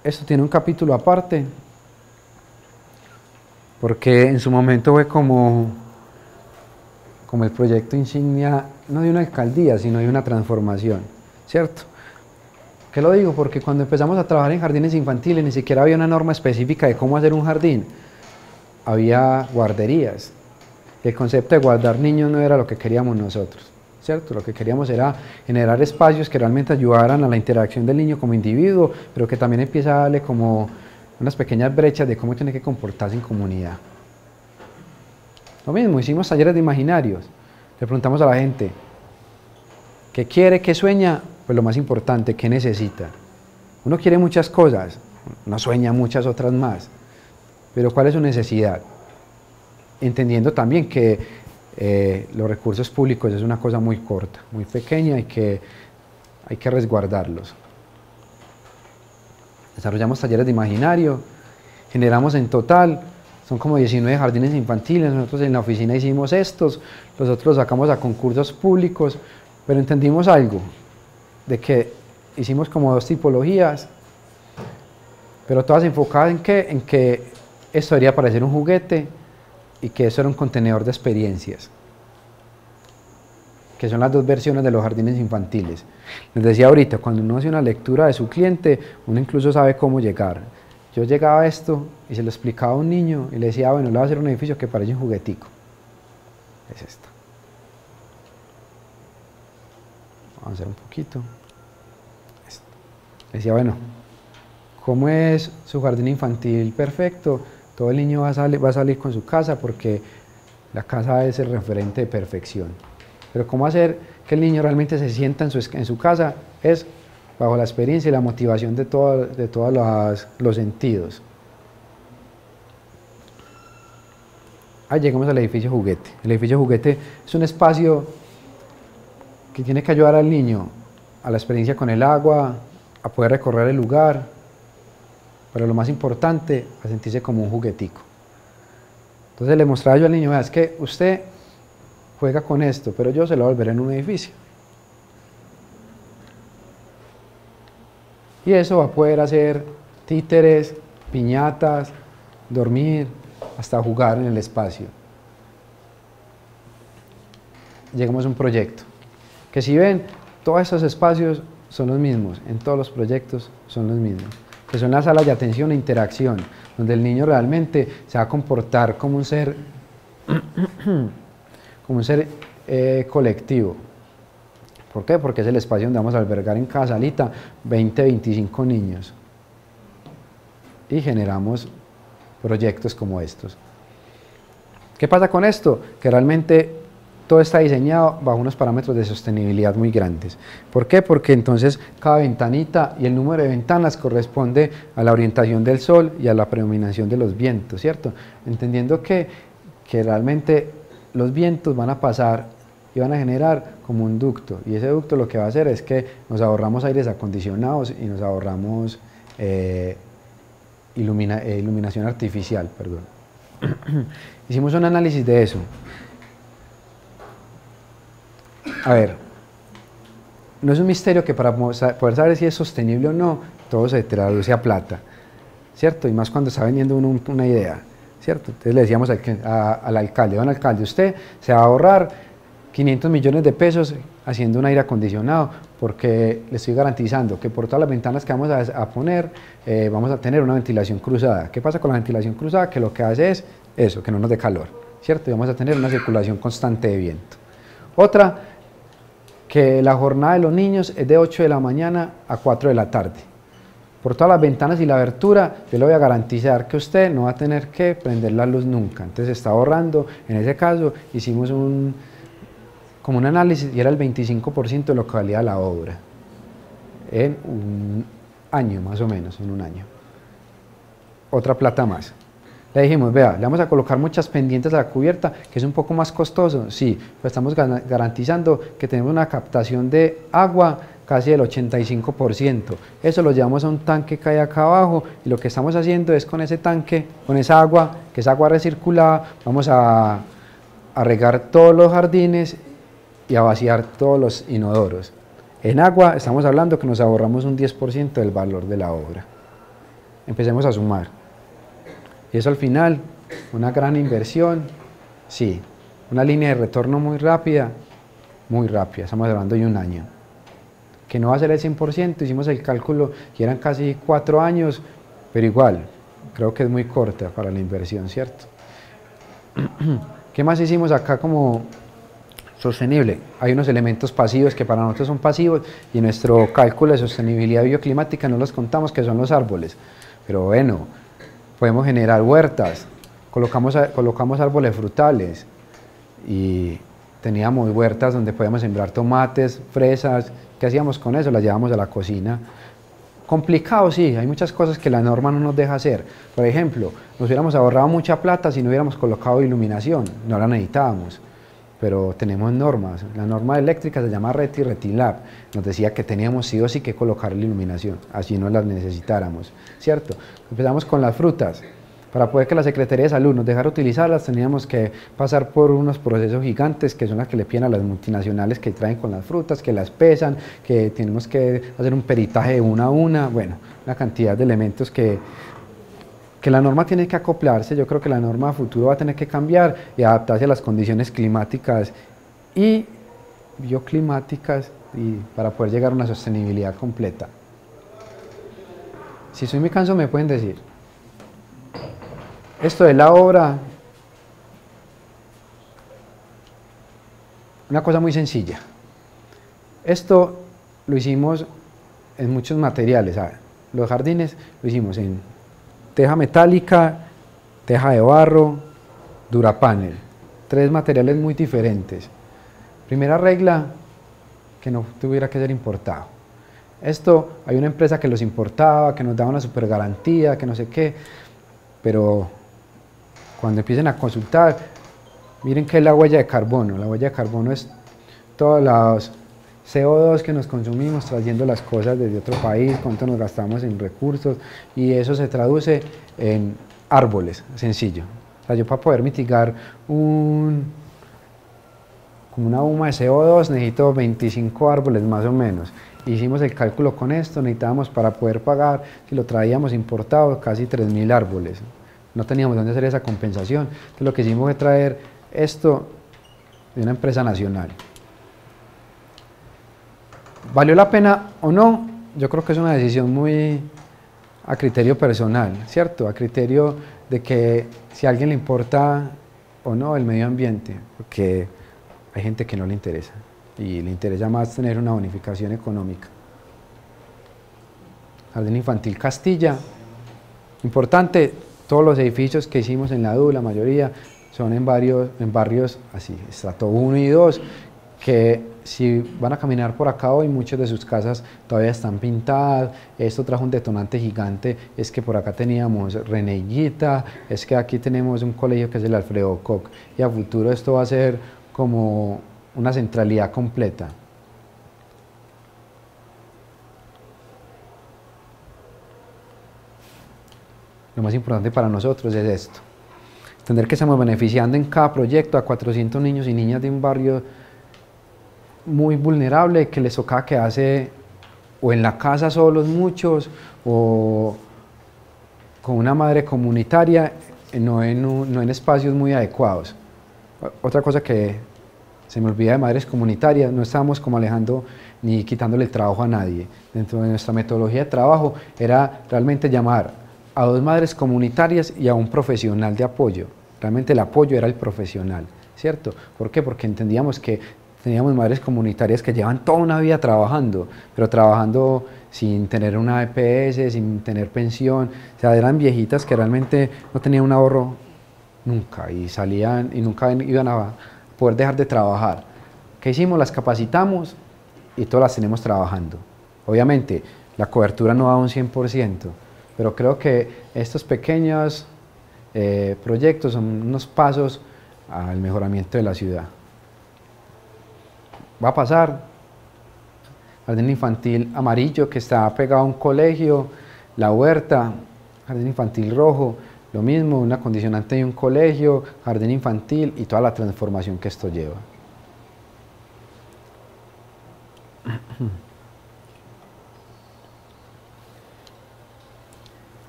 Esto tiene un capítulo aparte, porque en su momento fue como el proyecto insignia, no de una alcaldía, sino de una transformación, ¿cierto? ¿Qué lo digo? Porque cuando empezamos a trabajar en jardines infantiles ni siquiera había una norma específica de cómo hacer un jardín, había guarderías. El concepto de guardar niños no era lo que queríamos nosotros, ¿cierto? Lo que queríamos era generar espacios que realmente ayudaran a la interacción del niño como individuo, pero que también empieza a darle como unas pequeñas brechas de cómo tiene que comportarse en comunidad. Lo mismo, hicimos talleres de imaginarios, le preguntamos a la gente, ¿qué quiere, qué sueña? Pues lo más importante, ¿qué necesita? Uno quiere muchas cosas, uno sueña muchas otras más, pero ¿cuál es su necesidad? Entendiendo también que los recursos públicos es una cosa muy corta, muy pequeña y que hay que resguardarlos. Desarrollamos talleres de imaginario, generamos en total, son como 19 jardines infantiles, nosotros en la oficina hicimos estos, los otros los sacamos a concursos públicos, pero entendimos algo, de que hicimos como 2 tipologías, pero todas enfocadas en que esto debería parecer un juguete y que eso era un contenedor de experiencias, que son las 2 versiones de los jardines infantiles. Les decía ahorita, cuando uno hace una lectura de su cliente, uno incluso sabe cómo llegar. Yo llegaba a esto y se lo explicaba a un niño y le decía, bueno, le voy a hacer un edificio que parece un juguetico. Es esto. Vamos a hacer un poquito. Esto. Le decía, bueno, ¿cómo es su jardín infantil perfecto? Todo el niño va a salir con su casa porque la casa es el referente de perfección. Pero ¿cómo hacer que el niño realmente se sienta en su casa? Es bajo la experiencia y la motivación de todos los sentidos. Ahí llegamos al edificio juguete. El edificio juguete es un espacio que tiene que ayudar al niño a la experiencia con el agua, a poder recorrer el lugar, pero lo más importante, a sentirse como un juguetico. Entonces le mostraba yo al niño, vea, es que usted juega con esto, pero yo se lo voy a volver en un edificio. Y eso va a poder hacer títeres, piñatas, dormir, hasta jugar en el espacio. Llegamos a un proyecto, que si ven, todos esos espacios son los mismos, en todos los proyectos son los mismos, que son las salas de atención e interacción, donde el niño realmente se va a comportar como un ser, colectivo. ¿Por qué? Porque es el espacio donde vamos a albergar en cada salita 20, 25 niños. Y generamos proyectos como estos. ¿Qué pasa con esto? Que realmente todo está diseñado bajo unos parámetros de sostenibilidad muy grandes. ¿Por qué? Porque entonces cada ventanita y el número de ventanas corresponde a la orientación del sol y a la predominación de los vientos, ¿cierto? Entendiendo que realmente los vientos van a pasar y van a generar como un ducto, y ese ducto lo que va a hacer es que nos ahorramos aires acondicionados y nos ahorramos iluminación artificial, perdón. Hicimos un análisis de eso. A ver, no es un misterio que para poder saber si es sostenible o no, todo se traduce a plata, ¿cierto? Y más cuando está vendiendo una idea, ¿cierto? Entonces le decíamos al alcalde, don alcalde, usted se va a ahorrar 500 millones de pesos haciendo un aire acondicionado, porque le estoy garantizando que por todas las ventanas que vamos a poner, vamos a tener una ventilación cruzada. ¿Qué pasa con la ventilación cruzada? Que lo que hace es eso, que no nos dé calor, ¿cierto? Y vamos a tener una circulación constante de viento. Otra, que la jornada de los niños es de 8 de la mañana a 4 de la tarde. Por todas las ventanas y la abertura, yo le voy a garantizar que usted no va a tener que prender la luz nunca. Entonces se está ahorrando, en ese caso hicimos como un análisis y era el 25% de lo que valía la obra en un año, más o menos, en un año. Otra plata más. Le dijimos, vea, le vamos a colocar muchas pendientes a la cubierta, que es un poco más costoso, sí, pero estamos garantizando que tenemos una captación de agua casi del 85%. Eso lo llevamos a un tanque que hay acá abajo y lo que estamos haciendo es con ese tanque, con esa agua, que es agua recirculada, vamos a regar todos los jardines y a vaciar todos los inodoros. En agua estamos hablando que nos ahorramos un 10% del valor de la obra. Empecemos a sumar. Y eso al final, una gran inversión, sí, una línea de retorno muy rápida, estamos hablando de un año. Que no va a ser el 100%, hicimos el cálculo y eran casi 4 años, pero igual, creo que es muy corta para la inversión, ¿cierto? ¿Qué más hicimos acá como sostenible? Hay unos elementos pasivos que para nosotros son pasivos y en nuestro cálculo de sostenibilidad bioclimática no los contamos, que son los árboles. Pero bueno, podemos generar huertas, colocamos árboles frutales y teníamos huertas donde podíamos sembrar tomates, fresas. ¿Qué hacíamos con eso? Las llevamos a la cocina. Complicado, sí, hay muchas cosas que la norma no nos deja hacer. Por ejemplo, nos hubiéramos ahorrado mucha plata si no hubiéramos colocado iluminación, no la necesitábamos. Pero tenemos normas. La norma eléctrica se llama RETI, RETILAB. Nos decía que teníamos sí o sí que colocar la iluminación, así no las necesitáramos, ¿cierto? Empezamos con las frutas. Para poder que la Secretaría de Salud nos dejara utilizarlas, teníamos que pasar por unos procesos gigantes que son las que le piden a las multinacionales que traen con las frutas, que las pesan, que tenemos que hacer un peritaje de una a una, bueno, una cantidad de elementos que la norma tiene que acoplarse. Yo creo que la norma a futuro va a tener que cambiar y adaptarse a las condiciones climáticas y bioclimáticas y para poder llegar a una sostenibilidad completa. Si soy muy cansado me pueden decir. Esto de la obra, una cosa muy sencilla. Esto lo hicimos en muchos materiales. Los jardines lo hicimos en teja metálica, teja de barro, Durapanel. 3 materiales muy diferentes. Primera regla, que no tuviera que ser importado. Esto, hay una empresa que los importaba, que nos daba una super garantía, que no sé qué, pero cuando empiecen a consultar, miren qué es la huella de carbono. La huella de carbono es todos los CO2 que nos consumimos trayendo las cosas desde otro país, cuánto nos gastamos en recursos, y eso se traduce en árboles, sencillo. O sea, yo para poder mitigar como una huma de CO2 necesito 25 árboles más o menos. Hicimos el cálculo con esto, necesitábamos para poder pagar, si lo traíamos importado, casi 3.000 árboles. No teníamos dónde hacer esa compensación. Entonces lo que hicimos fue traer esto de una empresa nacional. ¿Valió la pena o no? Yo creo que es una decisión muy a criterio personal, ¿cierto? A criterio de que si a alguien le importa o no el medio ambiente, porque hay gente que no le interesa y le interesa más tener una bonificación económica. Jardín Infantil Castilla, importante. Todos los edificios que hicimos en la DU, la mayoría, son en barrios así, estrato 1 y 2, que si van a caminar por acá hoy, muchas de sus casas todavía están pintadas. Esto trajo un detonante gigante, es que por acá teníamos Reneguita, es que aquí tenemos un colegio que es el Alfredo Koch, y a futuro esto va a ser como una centralidad completa. Lo más importante para nosotros es esto, entender que estamos beneficiando en cada proyecto a 400 niños y niñas de un barrio muy vulnerable, que les toca quedarse o en la casa solos muchos, o con una madre comunitaria, no en espacios muy adecuados. Otra cosa que se me olvida de madres comunitarias, no estábamos como alejando ni quitándole el trabajo a nadie. Dentro de nuestra metodología de trabajo era realmente llamar a 2 madres comunitarias y a un profesional de apoyo. Realmente el apoyo era el profesional, ¿cierto? ¿Por qué? Porque entendíamos que teníamos madres comunitarias que llevan toda una vida trabajando, pero trabajando sin tener una EPS, sin tener pensión. O sea, eran viejitas que realmente no tenían un ahorro nunca y salían y nunca iban a poder dejar de trabajar. ¿Qué hicimos? Las capacitamos y todas las tenemos trabajando. Obviamente, la cobertura no da un 100%, pero creo que estos pequeños proyectos son unos pasos al mejoramiento de la ciudad. Va a pasar jardín infantil amarillo que está pegado a un colegio, la huerta, jardín infantil rojo, lo mismo, una condicionante de un colegio, jardín infantil y toda la transformación que esto lleva.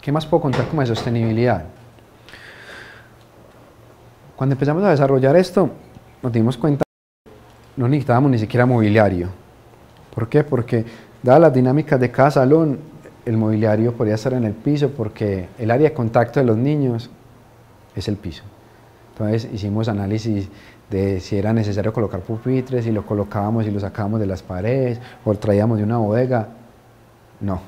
¿Qué más puedo contar como de sostenibilidad? Cuando empezamos a desarrollar esto, nos dimos cuenta que no necesitábamos ni siquiera mobiliario. ¿Por qué? Porque dadas las dinámicas de cada salón, el mobiliario podría estar en el piso porque el área de contacto de los niños es el piso. Entonces hicimos análisis de si era necesario colocar pupitres, si lo colocábamos y lo sacábamos de las paredes o lo traíamos de una bodega. No.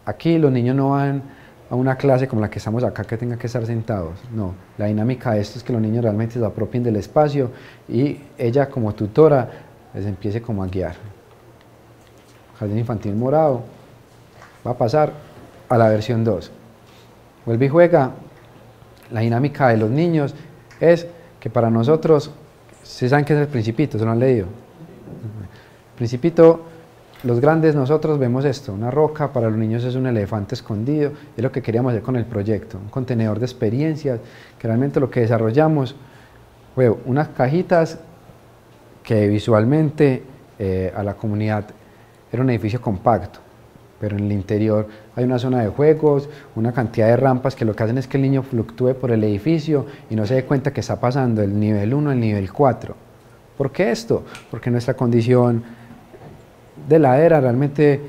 Aquí los niños no van a una clase como la que estamos acá que tengan que estar sentados. No, la dinámica de esto es que los niños realmente se apropien del espacio y ella como tutora les empiece como a guiar. Jardín infantil morado va a pasar a la versión 2. Vuelve y juega. La dinámica de los niños es que para nosotros, ¿se saben qué es el Principito? ¿Se lo han leído? El Principito, los grandes nosotros vemos esto, una roca, para los niños es un elefante escondido, es lo que queríamos hacer con el proyecto, un contenedor de experiencias, que realmente lo que desarrollamos fue unas cajitas que visualmente a la comunidad era un edificio compacto, pero en el interior hay una zona de juegos, una cantidad de rampas que lo que hacen es que el niño fluctúe por el edificio y no se dé cuenta que está pasando del nivel 1 al nivel 4. ¿Por qué esto? Porque nuestra condición de ladera realmente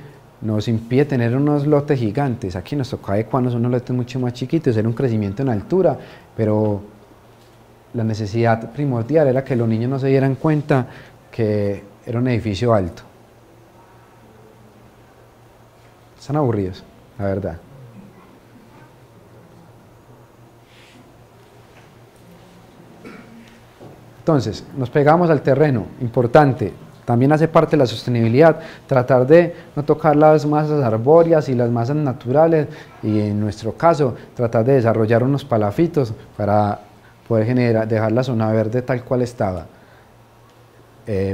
nos impide tener unos lotes gigantes. Aquí nos tocaba adecuarnos unos lotes mucho más chiquitos, era un crecimiento en altura, pero la necesidad primordial era que los niños no se dieran cuenta que era un edificio alto. Están aburridos, la verdad. Entonces, nos pegamos al terreno, importante, también hace parte de la sostenibilidad, tratar de no tocar las masas arbóreas y las masas naturales y en nuestro caso, tratar de desarrollar unos palafitos para poder dejar la zona verde tal cual estaba.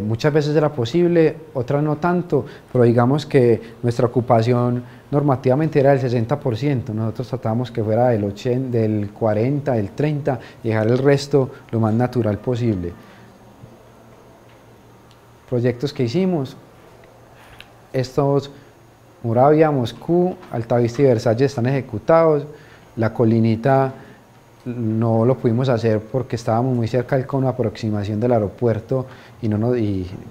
Muchas veces era posible, otras no tanto, pero digamos que nuestra ocupación normativamente era del 60%, nosotros tratábamos que fuera del 80, del 40, del 30 y dejar el resto lo más natural posible. Proyectos que hicimos, estos Moravia, Moscú, Altavista y Versalles están ejecutados, la Colinita no lo pudimos hacer porque estábamos muy cerca del cono de aproximación del aeropuerto y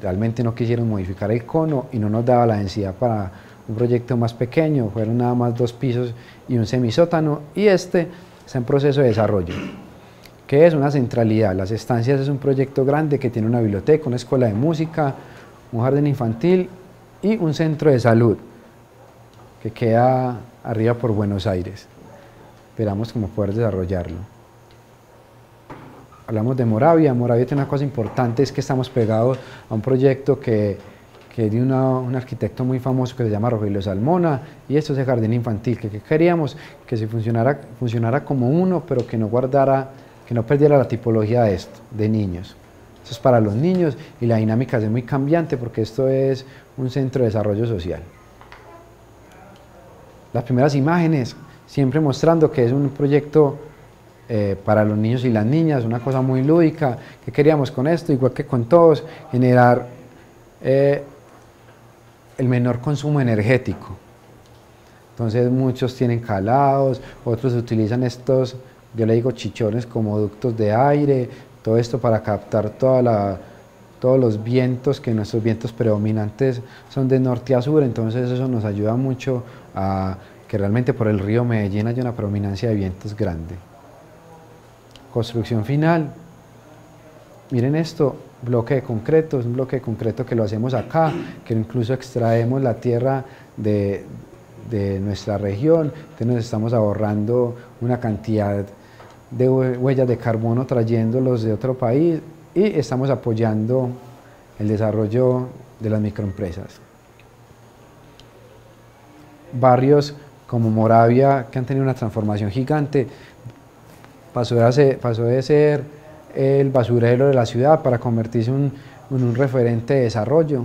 realmente no quisieron modificar el cono y no nos daba la densidad para un proyecto más pequeño, fueron nada más 2 pisos y un semisótano y este está en proceso de desarrollo. ¿Qué es una centralidad? Las estancias es un proyecto grande que tiene una biblioteca, una escuela de música, un jardín infantil y un centro de salud que queda arriba por Buenos Aires. Esperamos como poder desarrollarlo. Hablamos de Moravia. Moravia tiene una cosa importante, es que estamos pegados a un proyecto que es de un arquitecto muy famoso que se llama Rogelio Salmona, y esto es el jardín infantil, que queríamos que se funcionara como uno, pero que no perdiera la tipología de esto, de niños. Esto es para los niños y la dinámica es muy cambiante porque esto es un centro de desarrollo social. Las primeras imágenes siempre mostrando que es un proyecto para los niños y las niñas, una cosa muy lúdica, que queríamos con esto, igual que con todos, generar el menor consumo energético. Entonces muchos tienen calados, otros utilizan estos, yo le digo chichones como ductos de aire, todo esto para captar todos los vientos, que nuestros vientos predominantes son de norte a sur, entonces eso nos ayuda mucho a que realmente por el río Medellín haya una predominancia de vientos grande. Construcción final, miren esto, bloque de concreto, es un bloque de concreto que lo hacemos acá, que incluso extraemos la tierra de nuestra región, entonces nos estamos ahorrando una cantidad de huellas de carbono trayéndolos de otro país y estamos apoyando el desarrollo de las microempresas. Barrios como Moravia, que han tenido una transformación gigante, pasó de ser el basurero de la ciudad para convertirse en un referente de desarrollo.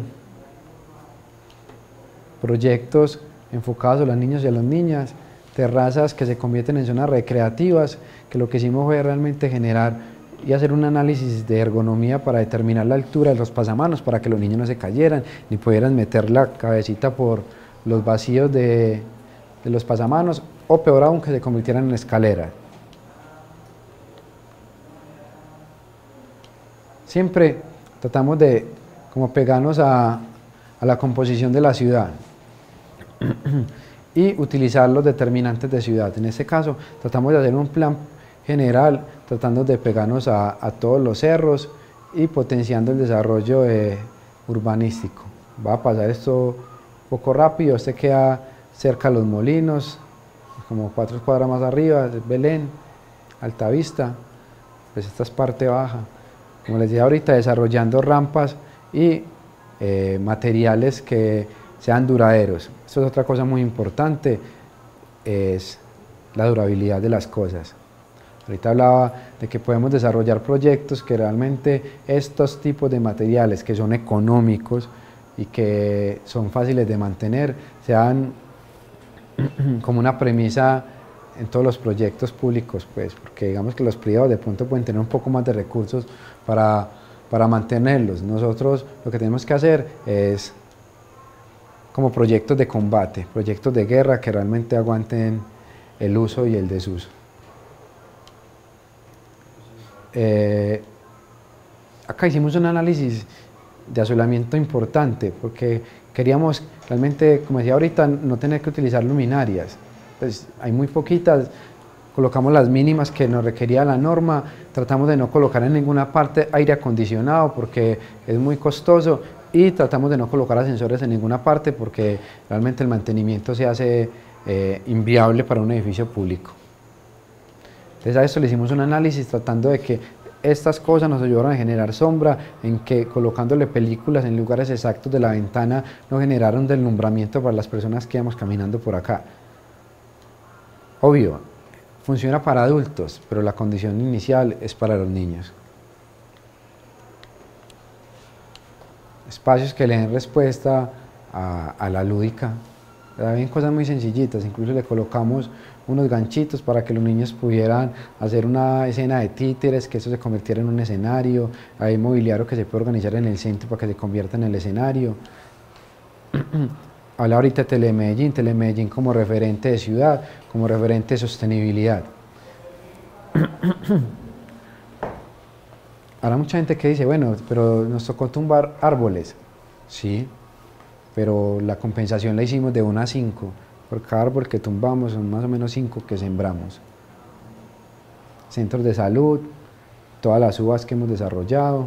Proyectos enfocados a los niños y a las niñas, terrazas que se convierten en zonas recreativas, que lo que hicimos fue realmente generar y hacer un análisis de ergonomía para determinar la altura de los pasamanos para que los niños no se cayeran ni pudieran meter la cabecita por los vacíos de los pasamanos, o peor aún, que se convirtieran en escaleras. Siempre tratamos de como pegarnos a la composición de la ciudad y utilizar los determinantes de ciudad. En este caso tratamos de hacer un plan general tratando de pegarnos a todos los cerros y potenciando el desarrollo urbanístico. Va a pasar esto un poco rápido. Este queda cerca de Los Molinos, como 4 cuadras más arriba, Belén, Altavista. Pues esta es parte baja. Como les dije ahorita, desarrollando rampas y materiales que sean duraderos. Esto es otra cosa muy importante, es la durabilidad de las cosas. Ahorita hablaba de que podemos desarrollar proyectos que realmente estos tipos de materiales que son económicos y que son fáciles de mantener, sean como una premisa en todos los proyectos públicos, pues, porque digamos que los privados de pronto pueden tener un poco más de recursos para mantenerlos. Nosotros lo que tenemos que hacer es como proyectos de combate, proyectos de guerra que realmente aguanten el uso y el desuso. Acá hicimos un análisis de asolamiento importante porque queríamos realmente, como decía ahorita, no tener que utilizar luminarias. Pues hay muy poquitas, colocamos las mínimas que nos requería la norma, tratamos de no colocar en ninguna parte aire acondicionado porque es muy costoso, y tratamos de no colocar ascensores en ninguna parte porque realmente el mantenimiento se hace inviable para un edificio público. Entonces a esto le hicimos un análisis tratando de que estas cosas nos ayudaron a generar sombra, en que colocándole películas en lugares exactos de la ventana no generaron deslumbramiento para las personas que íbamos caminando por acá. Obvio, funciona para adultos, pero la condición inicial es para los niños. Espacios que le den respuesta a la lúdica. Habían cosas muy sencillitas, incluso le colocamos unos ganchitos para que los niños pudieran hacer una escena de títeres, que eso se convirtiera en un escenario. Hay mobiliario que se puede organizar en el centro para que se convierta en el escenario. Habla ahorita de Telemedellín como referente de ciudad, como referente de sostenibilidad. Ahora mucha gente que dice, bueno, pero nos tocó tumbar árboles. Sí, pero la compensación la hicimos de 1 a 5. Por cada árbol que tumbamos son más o menos 5 que sembramos. Centros de salud, todas las uvas que hemos desarrollado.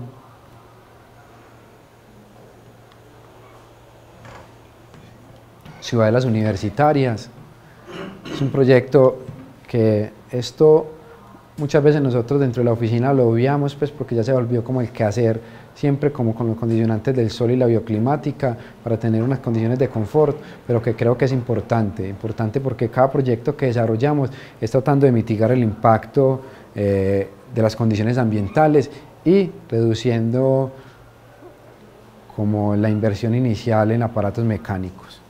Ciudadelas universitarias. Es un proyecto que esto muchas veces nosotros dentro de la oficina lo obviamos, pues porque ya se volvió como el quehacer, siempre como con los condicionantes del sol y la bioclimática, para tener unas condiciones de confort, pero que creo que es importante porque cada proyecto que desarrollamos es tratando de mitigar el impacto de las condiciones ambientales y reduciendo como la inversión inicial en aparatos mecánicos.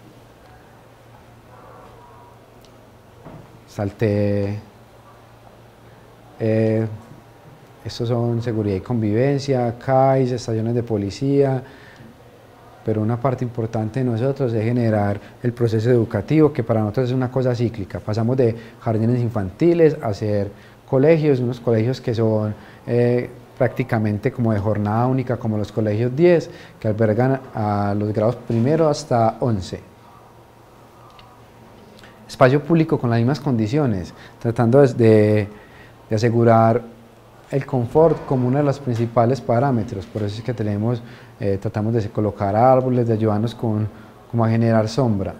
Estos son seguridad y convivencia, CAIS, estaciones de policía, pero una parte importante de nosotros es generar el proceso educativo, que para nosotros es una cosa cíclica. Pasamos de jardines infantiles a hacer colegios, unos colegios que son prácticamente como de jornada única, como los colegios 10, que albergan a los grados primero hasta 11. Espacio público con las mismas condiciones, tratando de asegurar el confort como uno de los principales parámetros. Por eso es que tratamos de colocar árboles, de ayudarnos como a generar sombra.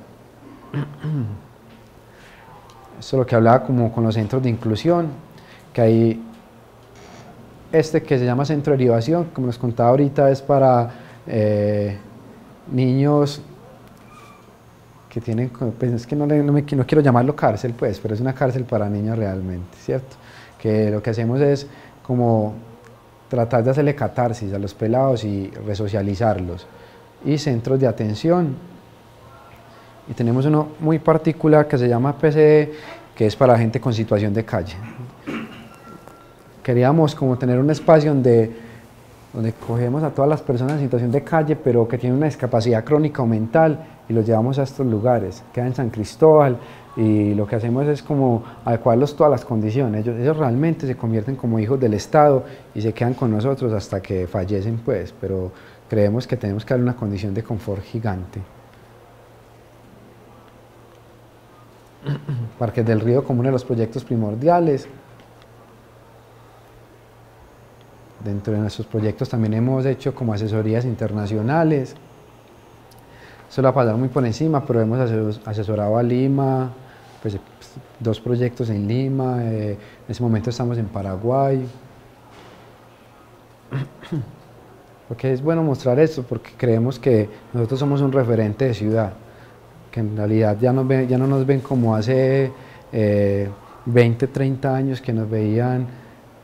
Esto es lo que hablaba como con los centros de inclusión, que hay este que se llama centro de derivación, como les contaba ahorita, es para niños que tienen, pues es que no quiero llamarlo cárcel, pues, pero es una cárcel para niños realmente, ¿cierto? que lo que hacemos es como tratar de hacerle catarsis a los pelados y resocializarlos. Y centros de atención, y tenemos uno muy particular que se llama PCD, que es para gente con situación de calle. Queríamos como tener un espacio donde cogemos a todas las personas en situación de calle, pero que tienen una discapacidad crónica o mental, y los llevamos a estos lugares. Queda en San Cristóbal, y lo que hacemos es como adecuarlos todas las condiciones. Ellos realmente se convierten como hijos del Estado y se quedan con nosotros hasta que fallecen, pues, pero creemos que tenemos que darle una condición de confort gigante. Parques del Río como uno de los proyectos primordiales. Dentro de nuestros proyectos también hemos hecho como asesorías internacionales. Eso lo va a pasar muy por encima, pero hemos asesorado a Lima, pues, 2 proyectos en Lima, en ese momento estamos en Paraguay. Porque es bueno mostrar esto, porque creemos que nosotros somos un referente de ciudad, que en realidad ya no nos ven como hace 20, 30 años que nos veían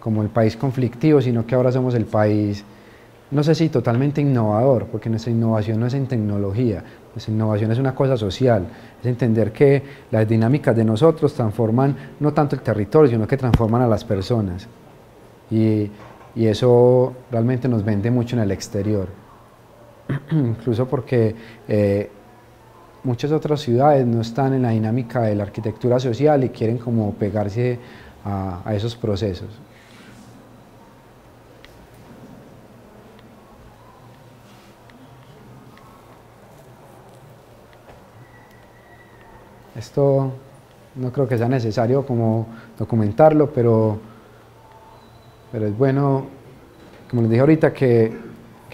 como el país conflictivo, sino que ahora somos el país, no sé si totalmente innovador, porque nuestra innovación no es en tecnología, nuestra innovación es una cosa social, es entender que las dinámicas de nosotros transforman no tanto el territorio, sino que transforman a las personas. Y eso realmente nos vende mucho en el exterior, incluso porque muchas otras ciudades no están en la dinámica de la arquitectura social y quieren como pegarse a esos procesos. Esto no creo que sea necesario como documentarlo, pero es bueno, como les dije ahorita, que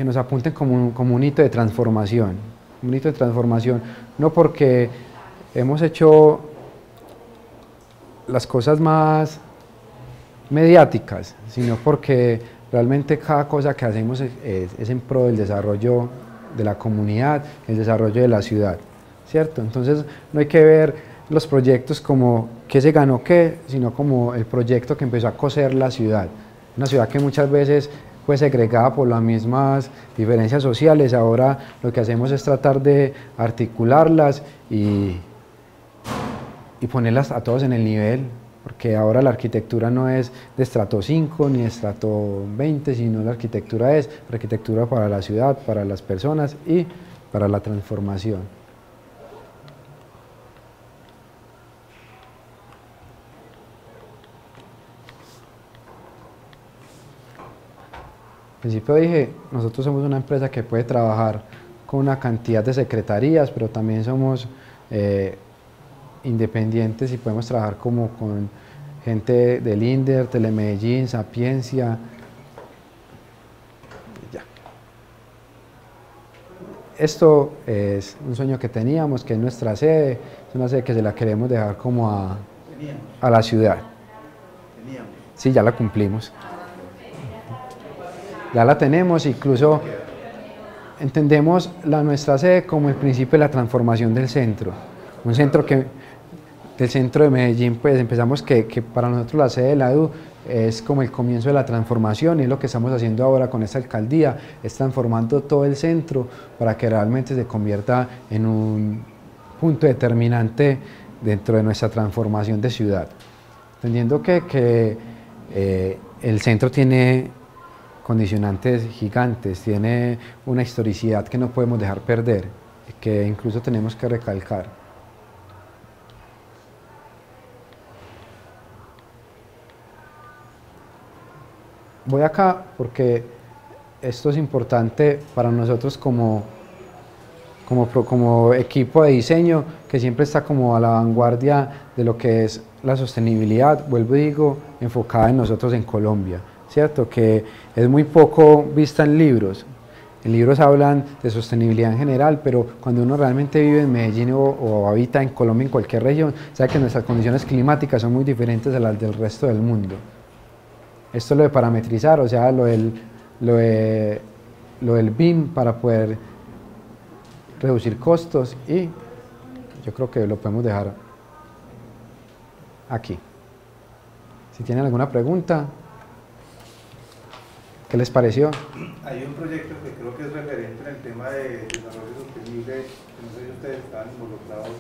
nos apunten como un hito de transformación. Un hito de transformación, no porque hemos hecho las cosas más mediáticas, sino porque realmente cada cosa que hacemos es en pro del desarrollo de la comunidad, el desarrollo de la ciudad, ¿cierto? Entonces no hay que ver los proyectos como qué se ganó qué, sino como el proyecto que empezó a coser la ciudad. Una ciudad que muchas veces fue segregada por las mismas diferencias sociales, ahora lo que hacemos es tratar de articularlas y ponerlas a todos en el nivel, porque ahora la arquitectura no es de estrato 5 ni de estrato 20, sino la arquitectura es arquitectura para la ciudad, para las personas y para la transformación. Al principio dije, nosotros somos una empresa que puede trabajar con una cantidad de secretarías, pero también somos independientes y podemos trabajar como con gente del INDER, Telemedellín, Sapiencia. Ya. Esto es un sueño que teníamos, que es nuestra sede, es una sede que se la queremos dejar como a la ciudad. Sí, ya la cumplimos. Ya la tenemos, incluso entendemos nuestra sede como el principio de la transformación del centro. Un centro del centro de Medellín, pues empezamos que para nosotros la sede de la EDU es como el comienzo de la transformación, y es lo que estamos haciendo ahora con esta alcaldía, es transformando todo el centro para que realmente se convierta en un punto determinante dentro de nuestra transformación de ciudad. Entendiendo que el centro tiene condicionantes gigantes, tiene una historicidad que no podemos dejar perder, que incluso tenemos que recalcar. Voy acá porque esto es importante para nosotros como equipo de diseño, que siempre está como a la vanguardia de lo que es la sostenibilidad, vuelvo y digo, enfocada en nosotros en Colombia, ¿cierto? Que es muy poco vista en libros. En libros hablan de sostenibilidad en general, pero cuando uno realmente vive en Medellín o habita en Colombia, en cualquier región, sabe que nuestras condiciones climáticas son muy diferentes a las del resto del mundo. Esto es lo de parametrizar, o sea, lo del BIM para poder reducir costos, y yo creo que lo podemos dejar aquí. Si tienen alguna pregunta, ¿qué les pareció? Hay un proyecto que creo que es referente en el tema de desarrollo sostenible, que no sé si ustedes están involucrados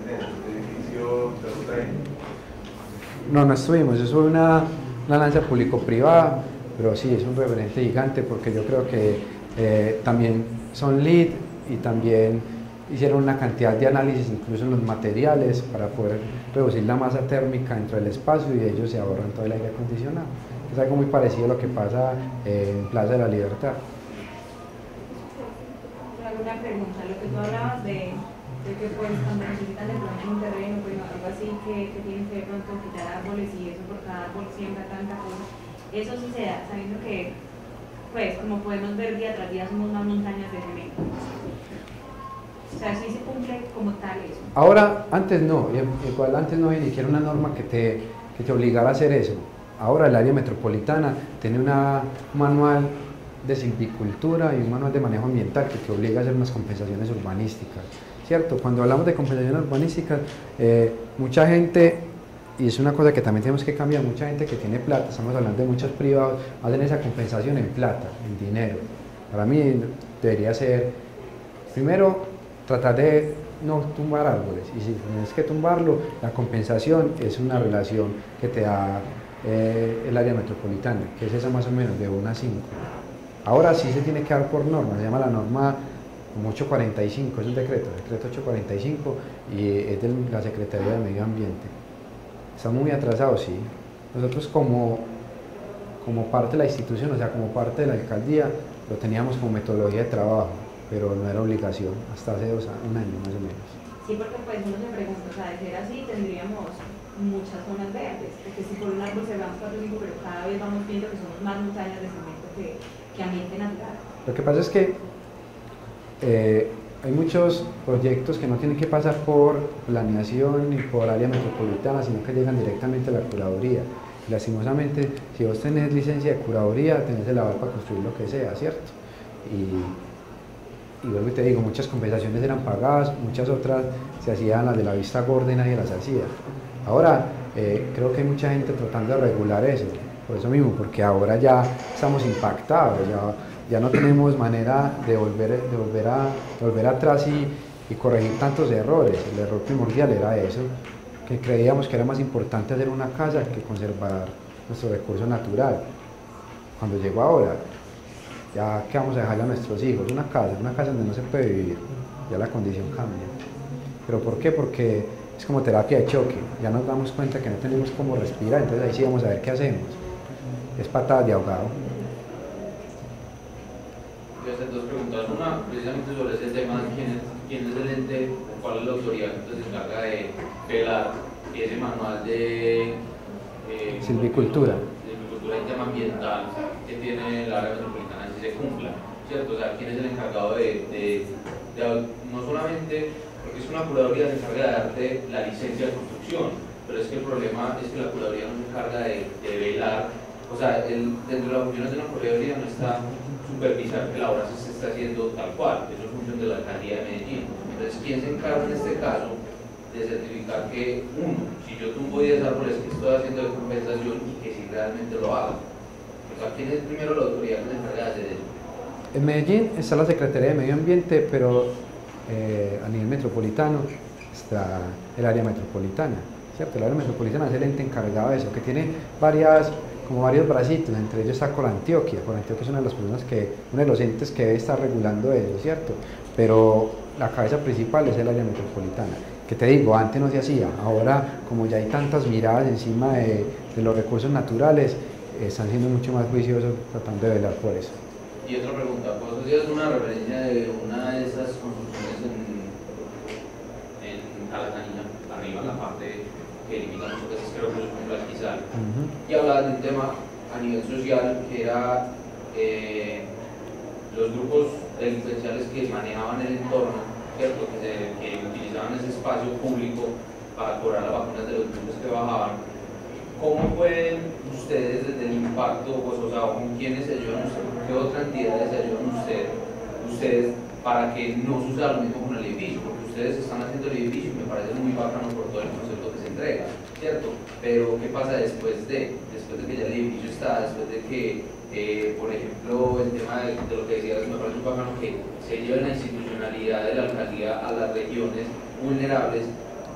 en el edificio de Ruta N. No estuvimos, eso fue una alianza público-privada, pero sí, es un referente gigante porque yo creo que también son lead y también hicieron una cantidad de análisis incluso en los materiales para poder reducir la masa térmica dentro del espacio y ellos se ahorran todo el aire acondicionado. Es algo muy parecido a lo que pasa en Plaza de la Libertad. Alguna pregunta, lo que tú hablabas de que pues cuando necesitan de pronto un terreno, pues algo así que tienen que de pronto quitar árboles y eso por cada árbol siembra tanta cosa, eso sí se da, sabiendo que pues como podemos ver día tras día somos más montañas de cemento. O sea, sí se cumple como tal eso. Ahora, antes no, igual antes no había ni siquiera una norma que te obligara a hacer eso. Ahora el área metropolitana tiene un manual de silvicultura y un manual de manejo ambiental que te obliga a hacer unas compensaciones urbanísticas, ¿cierto? Cuando hablamos de compensaciones urbanísticas, mucha gente, y es una cosa que también tenemos que cambiar, mucha gente que tiene plata, estamos hablando de muchos privados, hacen esa compensación en plata, en dinero. Para mí debería ser, primero, tratar de no tumbar árboles, y si tienes que tumbarlo, la compensación es una relación que te da el área metropolitana, que es esa más o menos de 1 a 5. Ahora sí se tiene que dar por norma, se llama la norma 845, es el decreto 845 y es de la Secretaría de Medio Ambiente. Estamos muy atrasados, sí. Nosotros como parte de la institución, o sea, como parte de la alcaldía, lo teníamos como metodología de trabajo, pero no era obligación hasta hace un año más o menos. Sí, porque pues uno se pregunta, o sea, de ser así tendríamos muchas zonas verdes, porque si por un árbol se van 4 o 5, pero cada vez vamos viendo que somos más montañas de cemento que ambiente natural. Lo que pasa es que hay muchos proyectos que no tienen que pasar por planeación ni por área metropolitana, sino que llegan directamente a la curaduría. Lastimosamente, si vos tenés licencia de curaduría, tenés el aval para construir lo que sea, ¿cierto? Y vuelvo y te digo, muchas compensaciones eran pagadas, muchas otras se hacían las de la vista gorda y nadie las hacía. Ahora creo que hay mucha gente tratando de regular eso, por eso mismo, porque ahora ya estamos impactados, ya no tenemos manera de volver atrás y corregir tantos errores. El error primordial era eso, que creíamos que era más importante hacer una casa que conservar nuestro recurso natural. Cuando llegó ahora, ya que vamos a dejarle a nuestros hijos una casa donde no se puede vivir, ya la condición cambia. ¿Pero por qué? Porque es como terapia de choque, ya nos damos cuenta que no tenemos cómo respirar, entonces ahí sí vamos a ver qué hacemos. Es patadas de ahogado. Voy a hacer dos preguntas. Una, precisamente sobre ese tema, ¿quién es el ente, cuál es la autoridad que se encarga de velar que ese manual de silvicultura y tema ambiental que tiene el área metropolitana si se cumpla, ¿cierto? O sea, ¿quién es el encargado de no solamente, porque es una curaduría que se encarga de darte la licencia de construcción, pero es que el problema es que la curaduría no se encarga de velar, o sea, dentro de las funciones de una curaduría no está supervisar que la obra se esté haciendo tal cual, eso es función de la alcaldía de Medellín. Entonces, ¿quién se encarga en este caso de certificar que, uno, si yo tumbo 10 árboles, que estoy haciendo de compensación y que si realmente lo haga? O sea, ¿quién es primero la autoridad que se encarga de hacer eso? En Medellín está la Secretaría de Medio Ambiente, pero a nivel metropolitano está el área metropolitana, ¿cierto? El área metropolitana es el ente encargado de eso, que tiene varios bracitos, entre ellos está Corantioquia. Corantioquia es una de las personas uno de los entes que debe estar regulando eso, ¿cierto? Pero la cabeza principal es el área metropolitana, que te digo, antes no se hacía, ahora como ya hay tantas miradas encima de los recursos naturales, están siendo mucho más juiciosos tratando de velar por eso. Y otra pregunta, ¿vos hacías una referencia de una de esas construcciones en Calatanilla, arriba en la parte que limita muchas veces creo que es como el Quizal, y hablabas de un tema a nivel social que era los grupos delincuenciales que manejaban el entorno, ¿cierto? Que utilizaban ese espacio público para cobrar las vacunas de los grupos que bajaban? ¿Cómo pueden ustedes desde el impacto, pues, o sea, con quiénes se ayudan ustedes, qué otras entidades se ayudan ustedes para que no suceda lo mismo con el edificio? Porque ustedes están haciendo el edificio y me parece muy bacano por todo el concepto que se entrega, ¿cierto? Pero ¿qué pasa después de que ya el edificio está, después de que, por ejemplo, el tema de lo que decías, me parece un bacano que se lleve la institucionalidad de la alcaldía a las regiones vulnerables,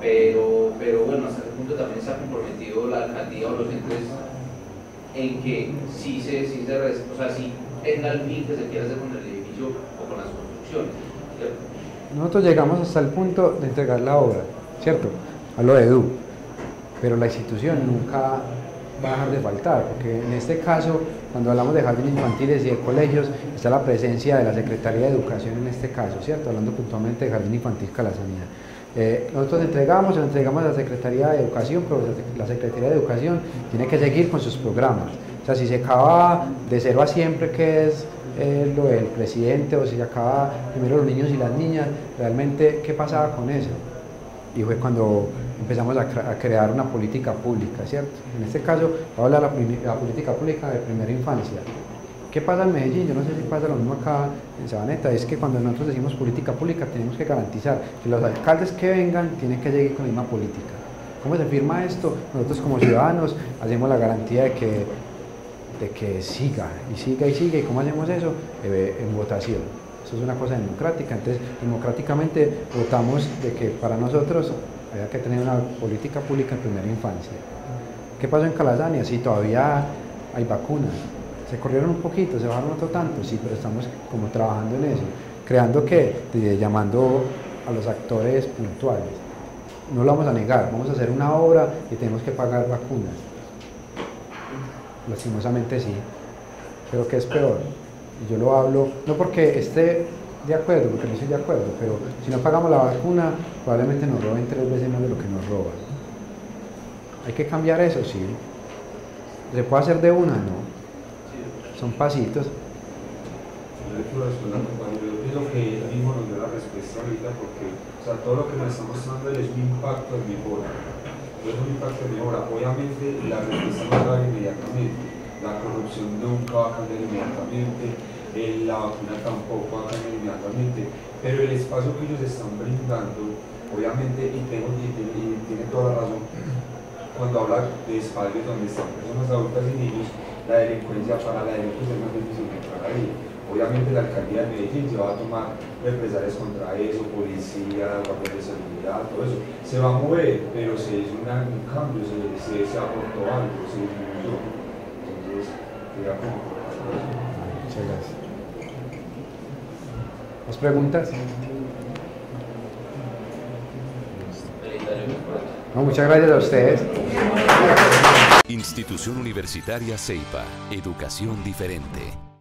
pero bueno, hasta qué punto también se ha comprometido la alcaldía o los entes en que sí tenga el fin que se quiera hacer con el edificio o con las construcciones, ¿cierto? Nosotros llegamos hasta el punto de entregar la obra, ¿cierto? Hablo de EDU, pero la institución nunca va a dejar de faltar, porque en este caso, cuando hablamos de jardines infantiles y de colegios, está la presencia de la Secretaría de Educación en este caso, ¿cierto? Hablando puntualmente de Jardín Infantil Calasanía. Nosotros le entregamos a la Secretaría de Educación, pero la Secretaría de Educación tiene que seguir con sus programas. O sea, si se acaba de cero a siempre, que es lo del presidente, o si se acaba primero los niños y las niñas, realmente, ¿qué pasaba con eso? Y fue cuando empezamos a crear una política pública, ¿cierto? En este caso, voy a hablar de la política pública de primera infancia. ¿Qué pasa en Medellín? Yo no sé si pasa lo mismo acá en Sabaneta, es que cuando nosotros decimos política pública tenemos que garantizar que los alcaldes que vengan tienen que seguir con la misma política. ¿Cómo se firma esto? Nosotros como ciudadanos hacemos la garantía de que siga, y ¿cómo hacemos eso? En votación. Eso es una cosa democrática, entonces democráticamente votamos de que para nosotros había que tener una política pública en primera infancia. ¿Qué pasó en Calasanía? Sí, todavía hay vacunas. Se corrieron un poquito, se bajaron otro tanto, sí, pero estamos como trabajando en eso, creando llamando a los actores puntuales. No lo vamos a negar, vamos a hacer una obra y tenemos que pagar vacunas. Lastimosamente sí, pero ¿qué es peor? Y yo lo hablo, no porque esté de acuerdo, porque no estoy de acuerdo, pero si no pagamos la vacuna, probablemente nos roben 3 veces más de lo que nos roban. ¿Hay que cambiar eso? Sí. ¿Se puede hacer de una? No. Son pasitos. Yo pienso que él mismo nos dio la respuesta ahorita porque, o sea, todo lo que nos está mostrando él es un impacto en mejora. Es un impacto en mejora. Obviamente la respuesta no va a dar inmediatamente. La corrupción nunca va a cambiar inmediatamente. La vacuna tampoco va a cambiar inmediatamente. Pero el espacio que ellos están brindando, obviamente, y tiene toda la razón, cuando habla de espacios donde están personas adultas y niños, la delincuencia para la delincuencia es más difícil de entrar ahí. Obviamente la alcaldía de Medellín se va a tomar represalias contra eso, policía, guardias de seguridad, todo eso. Se va a mover, pero se hizo un cambio, se aportó algo, se disminuyó. Entonces, queda como... Muchas gracias. ¿Más preguntas? No, muchas gracias a ustedes. Institución Universitaria CEIPA, educación diferente.